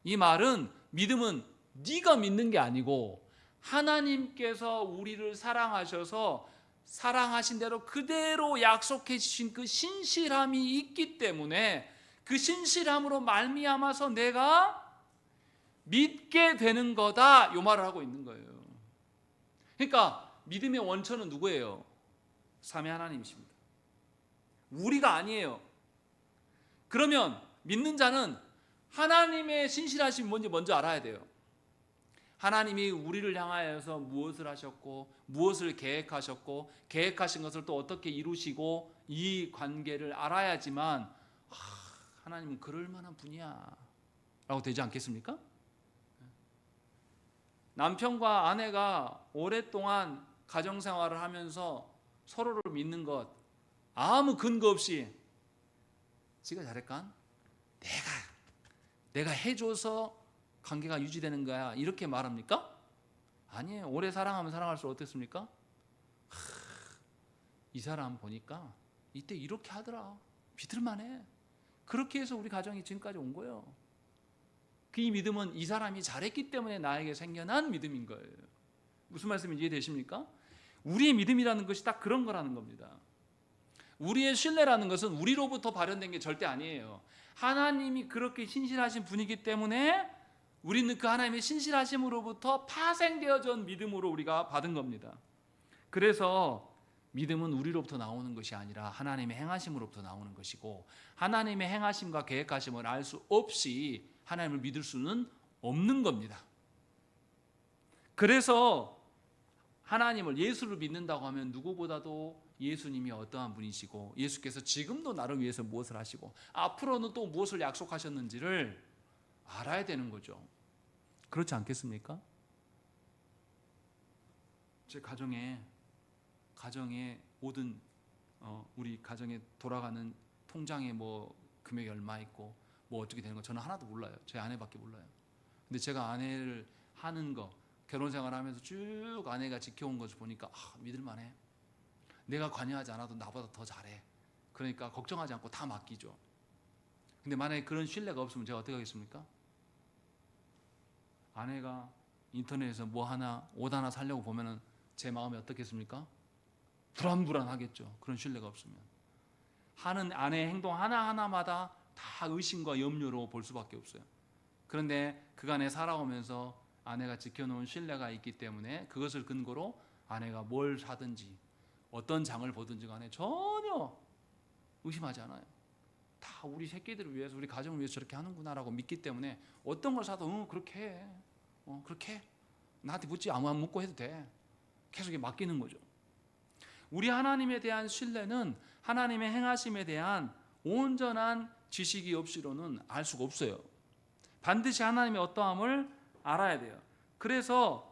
이 말은 믿음은 네가 믿는 게 아니고 하나님께서 우리를 사랑하셔서 사랑하신 대로 그대로 약속해 주신 그 신실함이 있기 때문에 그 신실함으로 말미암아서 내가 믿게 되는 거다 이 말을 하고 있는 거예요. 그러니까 믿음의 원천은 누구예요? 삼위 하나님이십니다. 우리가 아니에요. 그러면 믿는 자는 하나님의 신실하심이 뭔지 먼저 알아야 돼요. 하나님이 우리를 향하여서 무엇을 하셨고 무엇을 계획하셨고 계획하신 것을 또 어떻게 이루시고 이 관계를 알아야지만 하나님은 그럴 만한 분이야 라고 되지 않겠습니까? 남편과 아내가 오랫동안 가정생활을 하면서 서로를 믿는 것 아무 근거 없이 지가 잘할까? 내가 해줘서 관계가 유지되는 거야 이렇게 말합니까? 아니에요. 오래 사랑하면 사랑할수록 어땠습니까? 이 사람 보니까 이때 이렇게 하더라. 믿을만해. 그렇게 해서 우리 가정이 지금까지 온 거예요. 그 믿음은 이 사람이 잘했기 때문에 나에게 생겨난 믿음인 거예요. 무슨 말씀인지 이해되십니까? 우리의 믿음이라는 것이 딱 그런 거라는 겁니다. 우리의 신뢰라는 것은 우리로부터 발현된 게 절대 아니에요. 하나님이 그렇게 신실하신 분이기 때문에 우리는 그 하나님의 신실하심으로부터 파생되어져 온 믿음으로 우리가 받은 겁니다. 그래서 믿음은 우리로부터 나오는 것이 아니라 하나님의 행하심으로부터 나오는 것이고 하나님의 행하심과 계획하심을 알 수 없이 하나님을 믿을 수는 없는 겁니다. 그래서 하나님을 예수를 믿는다고 하면 누구보다도 예수님이 어떠한 분이시고 예수께서 지금도 나를 위해서 무엇을 하시고 앞으로는 또 무엇을 약속하셨는지를 알아야 되는 거죠. 그렇지 않겠습니까? 제 가정에 모든 우리 가정에 돌아가는 통장에 뭐 금액이 얼마 있고 뭐 어떻게 되는 거 저는 하나도 몰라요. 제 아내밖에 몰라요. 근데 제가 아내를 하는 거 결혼 생활하면서 쭉 아내가 지켜온 것을 보니까 믿을만해. 내가 관여하지 않아도 나보다 더 잘해. 그러니까 걱정하지 않고 다 맡기죠. 근데 만약에 그런 신뢰가 없으면 제가 어떻게 하겠습니까? 아내가 인터넷에서 옷 하나 사려고 보면은 제 마음이 어떻겠습니까? 불안불안하겠죠. 그런 신뢰가 없으면. 하는 아내의 행동 하나하나마다 다 의심과 염려로 볼 수밖에 없어요. 그런데 그간에 살아오면서 아내가 지켜놓은 신뢰가 있기 때문에 그것을 근거로 아내가 뭘 사든지 어떤 장을 보든지 간에 전혀 의심하지 않아요. 다 우리 새끼들을 위해서 우리 가정을 위해서 저렇게 하는구나라고 믿기 때문에 어떤 걸 사도 그렇게 해. 그렇게 해. 나한테 묻지 안 묻고 해도 돼. 계속 맡기는 거죠. 우리 하나님에 대한 신뢰는 하나님의 행하심에 대한 온전한 지식이 없이로는 알 수가 없어요. 반드시 하나님의 어떠함을 알아야 돼요. 그래서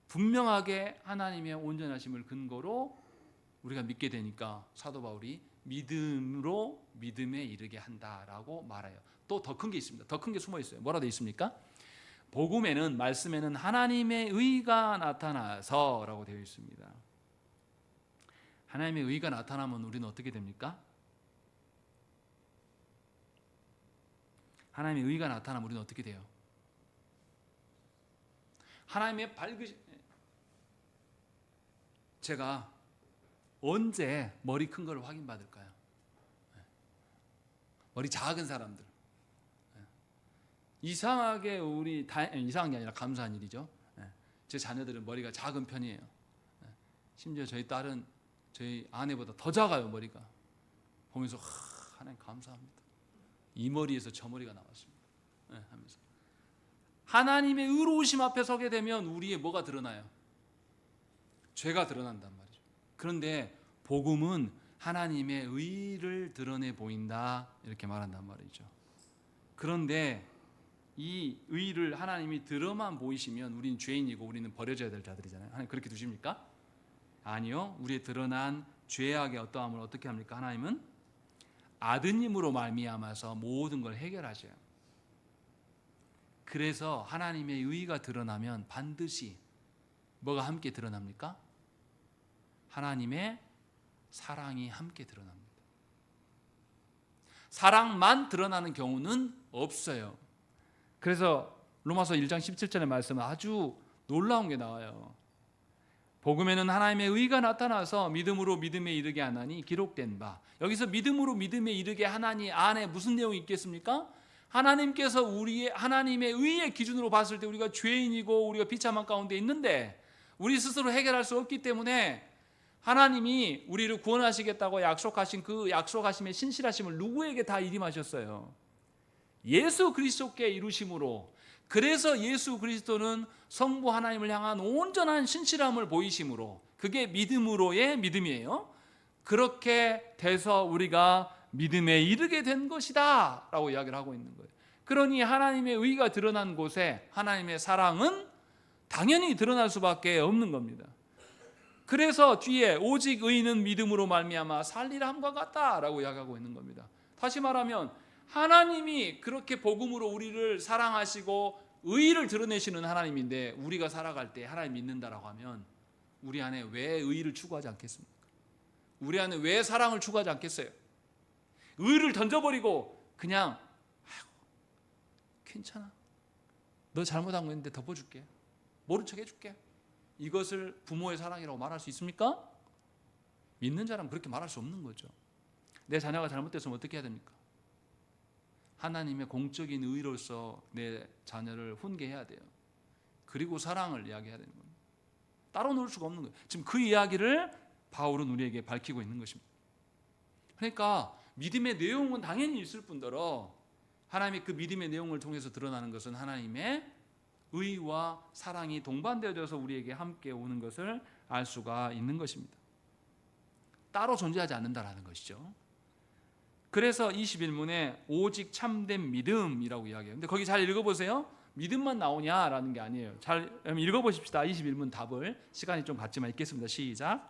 분명하게 하나님의 온전하심을 근거로 우리가 믿게 되니까 사도 바울이 믿음으로 믿음에 이르게 한다라고 말해요. 또 더 큰 게 있습니다. 더 큰 게 숨어 있어요. 뭐라 되어 있습니까? 복음에는, 말씀에는 하나님의 의가 나타나서라고 되어 있습니다. 하나님의 의가 나타나면 우리는 어떻게 됩니까? 하나님의 의가 나타나면 우리는 어떻게 돼요? 하나님의 제가 언제 머리 큰 걸 확인받을까요? 머리 작은 사람들. 이상하게 이상한 게 아니라 감사한 일이죠. 제 자녀들은 머리가 작은 편이에요. 심지어 저희 딸은 저희 아내보다 더 작아요, 머리가. 보면서 하나님 감사합니다. 이 머리에서 저 머리가 나왔습니다. 하면서 하나님의 의로우심 앞에 서게 되면 우리의 뭐가 드러나요? 죄가 드러난단 말이죠. 그런데 복음은 하나님의 의를 드러내 보인다 이렇게 말한단 말이죠. 그런데 이 의를 하나님이 드러만 보이시면 우리는 죄인이고 우리는 버려져야 될 자들이잖아요. 하나님 그렇게 두십니까? 아니요. 우리의 드러난 죄악의 어떠함을 어떻게 합니까? 하나님은 아드님으로 말미암아서 모든 걸 해결하셔요. 그래서 하나님의 의가 드러나면 반드시 뭐가 함께 드러납니까? 하나님의 사랑이 함께 드러납니다. 사랑만 드러나는 경우는 없어요. 그래서 로마서 1장 17절의 말씀은 아주 놀라운 게 나와요. 복음에는 하나님의 의가 나타나서 믿음으로 믿음에 이르게 하나니 기록된 바. 여기서 믿음으로 믿음에 이르게 하나니 안에 무슨 내용이 있겠습니까? 하나님께서 하나님의 의의 기준으로 봤을 때 우리가 죄인이고 우리가 비참한 가운데 있는데 우리 스스로 해결할 수 없기 때문에 하나님이 우리를 구원하시겠다고 약속하신 그 약속하심의 신실하심을 누구에게 다 일임하셨어요? 예수 그리스도께 이루심으로. 그래서 예수 그리스도는 성부 하나님을 향한 온전한 신실함을 보이심으로, 그게 믿음으로의 믿음이에요. 그렇게 돼서 우리가 믿음에 이르게 된 것이다 라고 이야기를 하고 있는 거예요. 그러니 하나님의 의가 드러난 곳에 하나님의 사랑은 당연히 드러날 수밖에 없는 겁니다. 그래서 뒤에 오직 의인은 믿음으로 말미암아 살리라 함과 같다라고 이야기하고 있는 겁니다. 다시 말하면 하나님이 그렇게 복음으로 우리를 사랑하시고 의를 드러내시는 하나님인데 우리가 살아갈 때 하나님 믿는다라고 하면 우리 안에 왜 의를 추구하지 않겠습니까? 우리 안에 왜 사랑을 추구하지 않겠어요? 의를 던져버리고 그냥 괜찮아, 너 잘못한 거 있는데 덮어줄게, 모른 척 해줄게, 이것을 부모의 사랑이라고 말할 수 있습니까? 믿는 자라면 그렇게 말할 수 없는 거죠. 내 자녀가 잘못됐으면 어떻게 해야 됩니까? 하나님의 공적인 의로서 내 자녀를 훈계해야 돼요. 그리고 사랑을 이야기해야 되는 겁니다. 따로 놀 수가 없는 거예요. 지금 그 이야기를 바울은 우리에게 밝히고 있는 것입니다. 그러니까 믿음의 내용은 당연히 있을 뿐더러 하나님의 그 믿음의 내용을 통해서 드러나는 것은 하나님의 의와 사랑이 동반되어져서 우리에게 함께 오는 것을 알 수가 있는 것입니다. 따로 존재하지 않는다라는 것이죠. 그래서 21문에 오직 참된 믿음이라고 이야기해요. 근데 거기 잘 읽어보세요. 믿음만 나오냐라는 게 아니에요. 잘 읽어보십시다. 21문 답을. 시간이 좀 갔지만 읽겠습니다. 시작.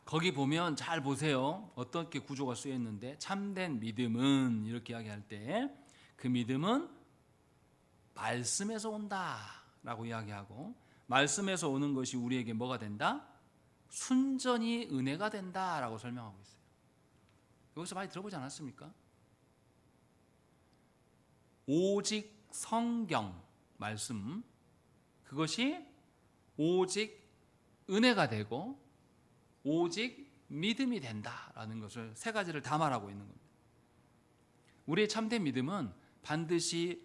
거기 보면 잘 보세요. 어떻게 구조가 쓰여 있는데 참된 믿음은 이렇게 이야기할 때 그 믿음은 말씀에서 온다라고 이야기하고, 말씀에서 오는 것이 우리에게 뭐가 된다? 순전히 은혜가 된다라고 설명하고 있어요. 여기서 많이 들어보지 않았습니까? 오직 성경 말씀, 그것이 오직 은혜가 되고 오직 믿음이 된다라는 것을 세 가지를 다 말하고 있는 겁니다. 우리의 참된 믿음은 반드시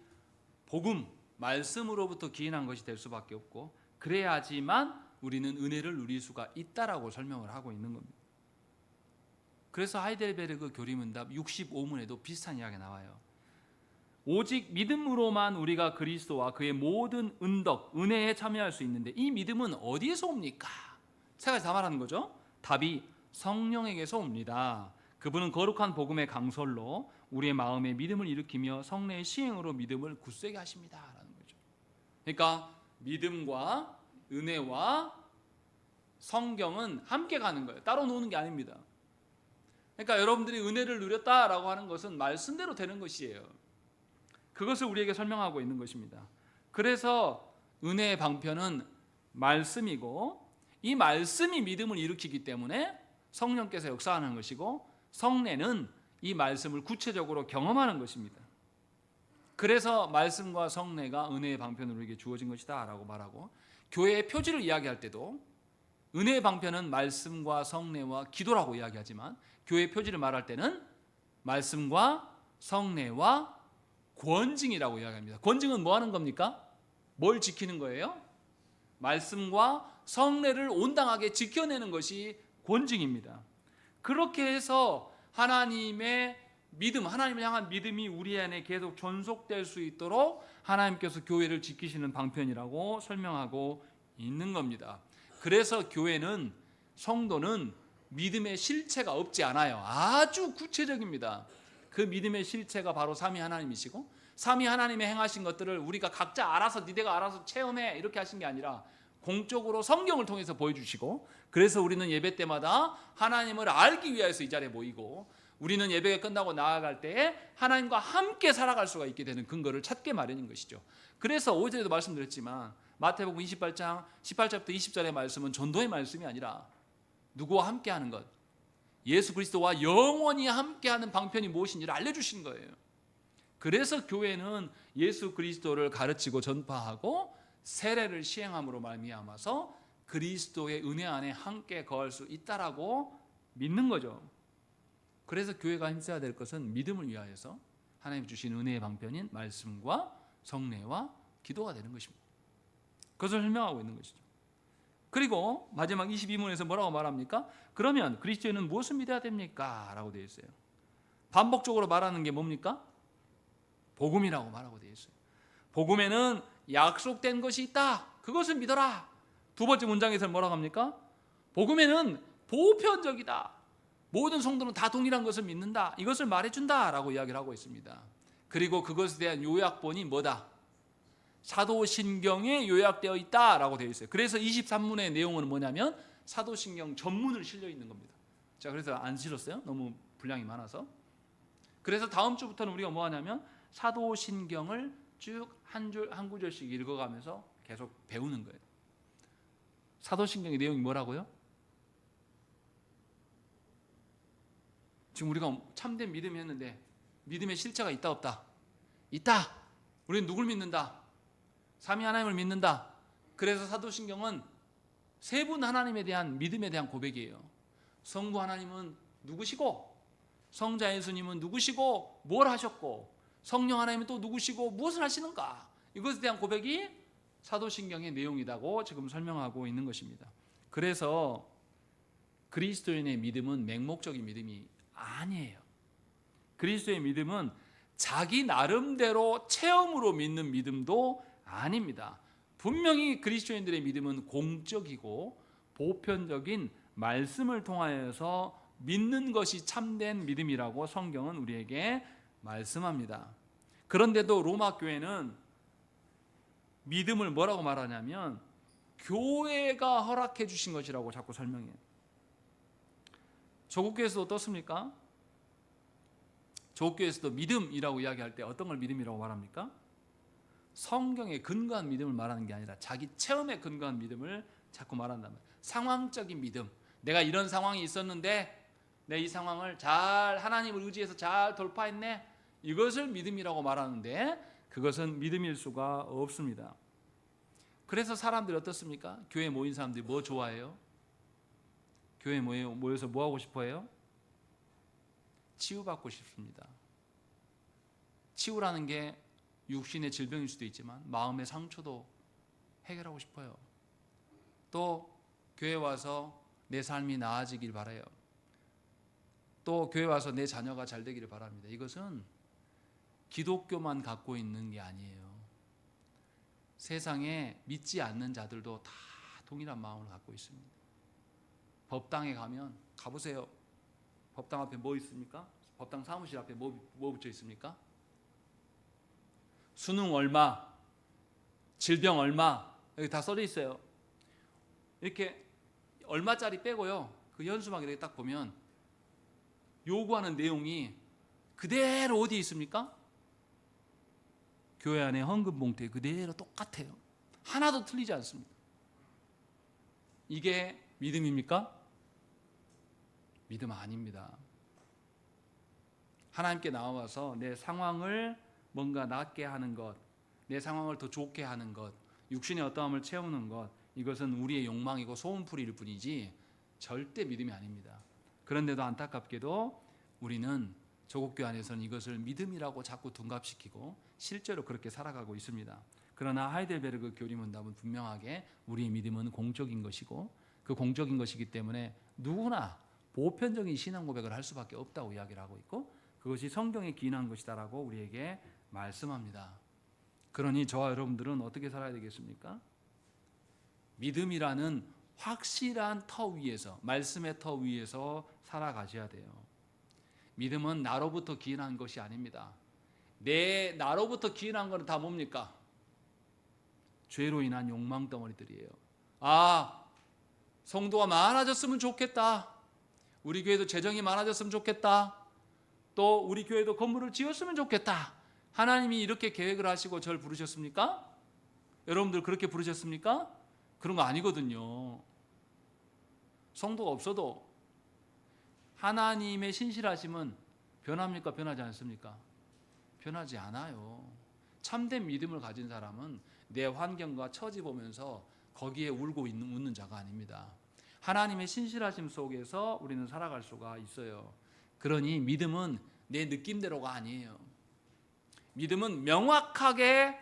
복음, 말씀으로부터 기인한 것이 될 수밖에 없고, 그래야지만 우리는 은혜를 누릴 수가 있다라고 설명을 하고 있는 겁니다. 그래서 하이델베르그 교리문답 65문에도 비슷한 이야기가 나와요. 오직 믿음으로만 우리가 그리스도와 그의 모든 은덕, 은혜에 참여할 수 있는데, 이 믿음은 어디에서 옵니까? 세 가지 다 말하는 거죠. 답이 성령에게서 옵니다. 그분은 거룩한 복음의 강설로 우리의 마음에 믿음을 일으키며 성령의 시행으로 믿음을 굳세게 하십니다 라는 거죠. 그러니까 믿음과 은혜와 성경은 함께 가는 거예요. 따로 노는 게 아닙니다. 그러니까 여러분들이 은혜를 누렸다라고 하는 것은 말씀대로 되는 것이에요. 그것을 우리에게 설명하고 있는 것입니다. 그래서 은혜의 방편은 말씀이고, 이 말씀이 믿음을 일으키기 때문에 성령께서 역사하는 것이고, 성례는 이 말씀을 구체적으로 경험하는 것입니다. 그래서 말씀과 성례가 은혜의 방편으로 우리에게 주어진 것이다 라고 말하고, 교회의 표지를 이야기할 때도 은혜의 방편은 말씀과 성례와 기도라고 이야기하지만, 교회의 표지를 말할 때는 말씀과 성례와 권징이라고 이야기합니다. 권징은 뭐 하는 겁니까? 뭘 지키는 거예요? 말씀과 성례를 온당하게 지켜내는 것이 권징입니다. 그렇게 해서 하나님의 믿음, 하나님을 향한 믿음이 우리 안에 계속 존속될 수 있도록 하나님께서 교회를 지키시는 방편이라고 설명하고 있는 겁니다. 그래서 교회는, 성도는 믿음의 실체가 없지 않아요. 아주 구체적입니다. 그 믿음의 실체가 바로 삼위 하나님이시고, 삼위 하나님의 행하신 것들을 우리가 각자 알아서, 니네가 알아서 체험해 이렇게 하신 게 아니라 공적으로 성경을 통해서 보여주시고, 그래서 우리는 예배 때마다 하나님을 알기 위해서 이 자리에 모이고, 우리는 예배가 끝나고 나아갈 때에 하나님과 함께 살아갈 수가 있게 되는 근거를 찾게 마련인 것이죠. 그래서 어제도 말씀드렸지만 마태복음 28장 18절부터 20절의 말씀은 전도의 말씀이 아니라 누구와 함께하는 것, 예수 그리스도와 영원히 함께하는 방편이 무엇인지를 알려주신 거예요. 그래서 교회는 예수 그리스도를 가르치고 전파하고 세례를 시행함으로 말미암아서 그리스도의 은혜 안에 함께 거할 수 있다라고 믿는 거죠. 그래서 교회가 힘써야 될 것은 믿음을 위하여서 하나님 주신 은혜의 방편인 말씀과 성례와 기도가 되는 것입니다. 그것을 설명하고 있는 것이죠. 그리고 마지막 22문에서 뭐라고 말합니까? 그러면 그리스도인은 무엇을 믿어야 됩니까? 라고 되어 있어요. 반복적으로 말하는 게 뭡니까? 복음이라고 말하고 되어 있어요. 복음에는 약속된 것이 있다. 그것을 믿어라. 두 번째 문장에서 뭐라고 합니까? 복음에는 보편적이다. 모든 성도는 다 동일한 것을 믿는다. 이것을 말해준다 라고 이야기를 하고 있습니다. 그리고 그것에 대한 요약본이 뭐다? 사도신경에 요약되어 있다라고 되어 있어요. 그래서 23문의 내용은 뭐냐면 사도신경 전문을 실려 있는 겁니다. 자, 그래서 안 실었어요? 너무 분량이 많아서. 그래서 다음 주부터는 우리가 뭐 하냐면 사도신경을 쭉 한 줄 한 구절씩 읽어가면서 계속 배우는 거예요. 사도신경의 내용이 뭐라고요? 지금 우리가 참된 믿음이 했는데 믿음의 실체가 있다 없다? 있다. 우리는 누굴 믿는다? 삼위 하나님을 믿는다. 그래서 사도신경은 세 분 하나님에 대한 믿음에 대한 고백이에요. 성부 하나님은 누구시고, 성자 예수님은 누구시고, 뭘 하셨고, 성령 하나님은 또 누구시고 무엇을 하시는가, 이것에 대한 고백이 사도신경의 내용이라고 지금 설명하고 있는 것입니다. 그래서 그리스도인의 믿음은 맹목적인 믿음이 아니에요. 그리스도의 믿음은 자기 나름대로 체험으로 믿는 믿음도 아닙니다. 분명히 그리스도인들의 믿음은 공적이고 보편적인 말씀을 통하여서 믿는 것이 참된 믿음이라고 성경은 우리에게 말씀합니다. 그런데도 로마 교회는 믿음을 뭐라고 말하냐면 교회가 허락해 주신 것이라고 자꾸 설명해요. 조국교회에서도 어떻습니까? 조국교회에서도 믿음이라고 이야기할 때 어떤 걸 믿음이라고 말합니까? 성경에 근거한 믿음을 말하는 게 아니라 자기 체험에 근거한 믿음을 자꾸 말한단 말이에요. 상황적인 믿음. 내가 이런 상황이 있었는데 내 이 상황을 잘 하나님을 의지해서 잘 돌파했네. 이것을 믿음이라고 말하는데 그것은 믿음일 수가 없습니다. 그래서 사람들이 어떻습니까? 교회에 모인 사람들이 뭐 좋아해요? 교회에 모여서 뭐 하고 싶어 해요? 치유받고 싶습니다. 치유라는 게 육신의 질병일 수도 있지만 마음의 상처도 해결하고 싶어요. 또 교회 와서 내 삶이 나아지길 바라요. 또 교회 와서 내 자녀가 잘 되기를 바랍니다. 이것은 기독교만 갖고 있는 게 아니에요. 세상에 믿지 않는 자들도 다 동일한 마음을 갖고 있습니다. 법당에 가면 가보세요. 법당 앞에 뭐 있습니까? 법당 사무실 앞에 뭐 붙여 있습니까? 수능 얼마, 질병 얼마, 여기 다 써져 있어요. 이렇게 얼마짜리 빼고요, 그 현수막 이렇게 딱 보면 요구하는 내용이 그대로 어디에 있습니까? 교회 안에 헌금 봉투에 그대로 똑같아요. 하나도 틀리지 않습니다. 이게 믿음입니까? 믿음 아닙니다. 하나님께 나와서 내 상황을 뭔가 낫게 하는 것, 내 상황을 더 좋게 하는 것, 육신의 어떠함을 채우는 것, 이것은 우리의 욕망이고 소원풀이일 뿐이지 절대 믿음이 아닙니다. 그런데도 안타깝게도 우리는 조국교 안에서는 이것을 믿음이라고 자꾸 둔갑시키고 실제로 그렇게 살아가고 있습니다. 그러나 하이델베르그 교리문답은 분명하게 우리의 믿음은 공적인 것이고 그 공적인 것이기 때문에 누구나 보편적인 신앙 고백을 할 수밖에 없다고 이야기를 하고 있고 그것이 성경에 기인한 것이다라고 우리에게 말씀합니다. 그러니 저와 여러분들은 어떻게 살아야 되겠습니까? 믿음이라는 확실한 터 위에서, 말씀의 터 위에서 살아가셔야 돼요. 믿음은 나로부터 기인한 것이 아닙니다. 나로부터 기인한 것은 다 뭡니까? 죄로 인한 욕망 덩어리들이에요. 성도가 많아졌으면 좋겠다. 우리 교회도 재정이 많아졌으면 좋겠다. 또 우리 교회도 건물을 지었으면 좋겠다. 하나님이 이렇게 계획을 하시고 저를 부르셨습니까? 여러분들 그렇게 부르셨습니까? 그런 거 아니거든요. 성도가 없어도 하나님의 신실하심은 변합니까? 변하지 않습니까? 변하지 않아요. 참된 믿음을 가진 사람은 내 환경과 처지 보면서 거기에 울고 웃는 자가 아닙니다. 하나님의 신실하심 속에서 우리는 살아갈 수가 있어요. 그러니 믿음은 내 느낌대로가 아니에요. 믿음은 명확하게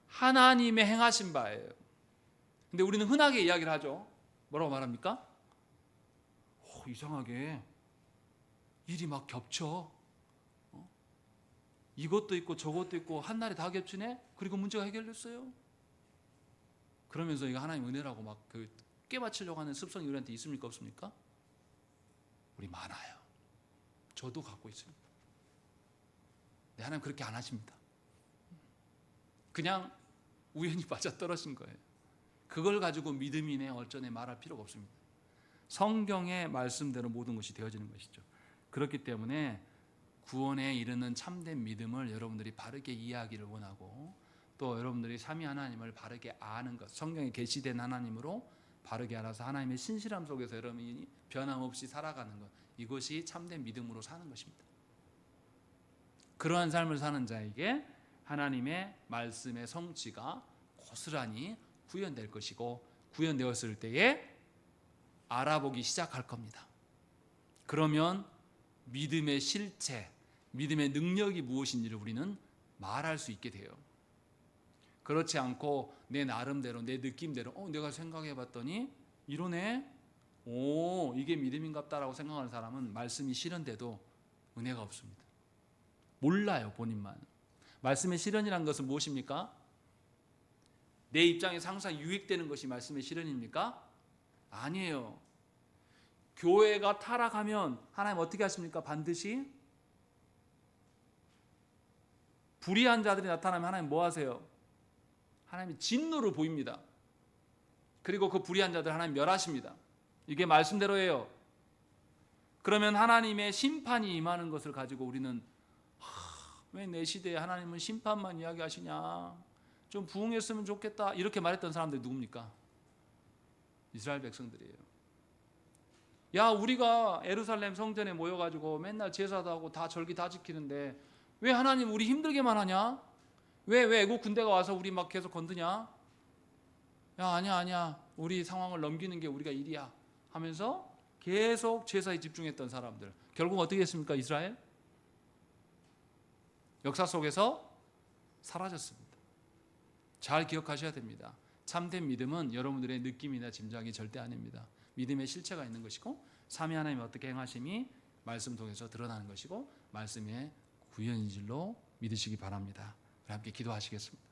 하나님의 행하신 바예요. 근데 우리는 흔하게 이야기를 하죠. 뭐라고 말합니까? 이상하게 일이 막 겹쳐. 이것도 있고 저것도 있고 한날에 다 겹치네? 그리고 문제가 해결됐어요? 그러면서 이거 하나님 은혜라고 막 깨맞추려고 하는 습성이 우리한테 있습니까? 없습니까? 우리 많아요. 저도 갖고 있습니다. 네, 하나님 그렇게 안 하십니다. 그냥 우연히 맞아떨어진 거예요. 그걸 가지고 믿음이네 어쩌네 말할 필요가 없습니다. 성경의 말씀대로 모든 것이 되어지는 것이죠. 그렇기 때문에 구원에 이르는 참된 믿음을 여러분들이 바르게 이해하기를 원하고 또 여러분들이 삼위 하나님을 바르게 아는 것, 성경에 계시된 하나님으로 바르게 알아서 하나님의 신실함 속에서 여러분이 변함없이 살아가는 것, 이것이 참된 믿음으로 사는 것입니다. 그러한 삶을 사는 자에게 하나님의 말씀의 성취가 고스란히 구현될 것이고 구현되었을 때에 알아보기 시작할 겁니다. 그러면 믿음의 실체, 믿음의 능력이 무엇인지를 우리는 말할 수 있게 돼요. 그렇지 않고 내 나름대로 내 느낌대로 내가 생각해 봤더니 이러네. 이게 믿음인갑다라고 생각하는 사람은 말씀이 실현돼도 은혜가 없습니다. 몰라요, 본인만. 말씀의 실현이라는 것은 무엇입니까? 내 입장에서 항상 유익되는 것이 말씀의 실현입니까? 아니에요. 교회가 타락하면 하나님 어떻게 하십니까? 반드시 불의한 자들이 나타나면 하나님 뭐 하세요? 하나님이 진노를 보입니다. 그리고 그 불의한 자들 하나님 멸하십니다. 이게 말씀대로예요. 그러면 하나님의 심판이 임하는 것을 가지고 우리는 왜 내 시대에 하나님은 심판만 이야기하시냐, 좀 부응했으면 좋겠다, 이렇게 말했던 사람들이 누굽니까? 이스라엘 백성들이에요. 야, 우리가 예루살렘 성전에 모여가지고 맨날 제사도 하고 다 절기 다 지키는데 왜 하나님 우리 힘들게만 하냐? 왜 애국 군대가 와서 우리 막 계속 건드냐? 야, 아니야 우리 상황을 넘기는 게 우리가 일이야 하면서 계속 제사에 집중했던 사람들, 결국 어떻게 했습니까? 이스라엘? 역사 속에서 사라졌습니다. 잘 기억하셔야 됩니다. 참된 믿음은 여러분들의 느낌이나 짐작이 절대 아닙니다. 믿음의 실체가 있는 것이고 삼위 하나님의 어떻게 행하심이 말씀 통해서 드러나는 것이고 말씀의 구현인 줄로 믿으시기 바랍니다. 우리 함께 기도하시겠습니다.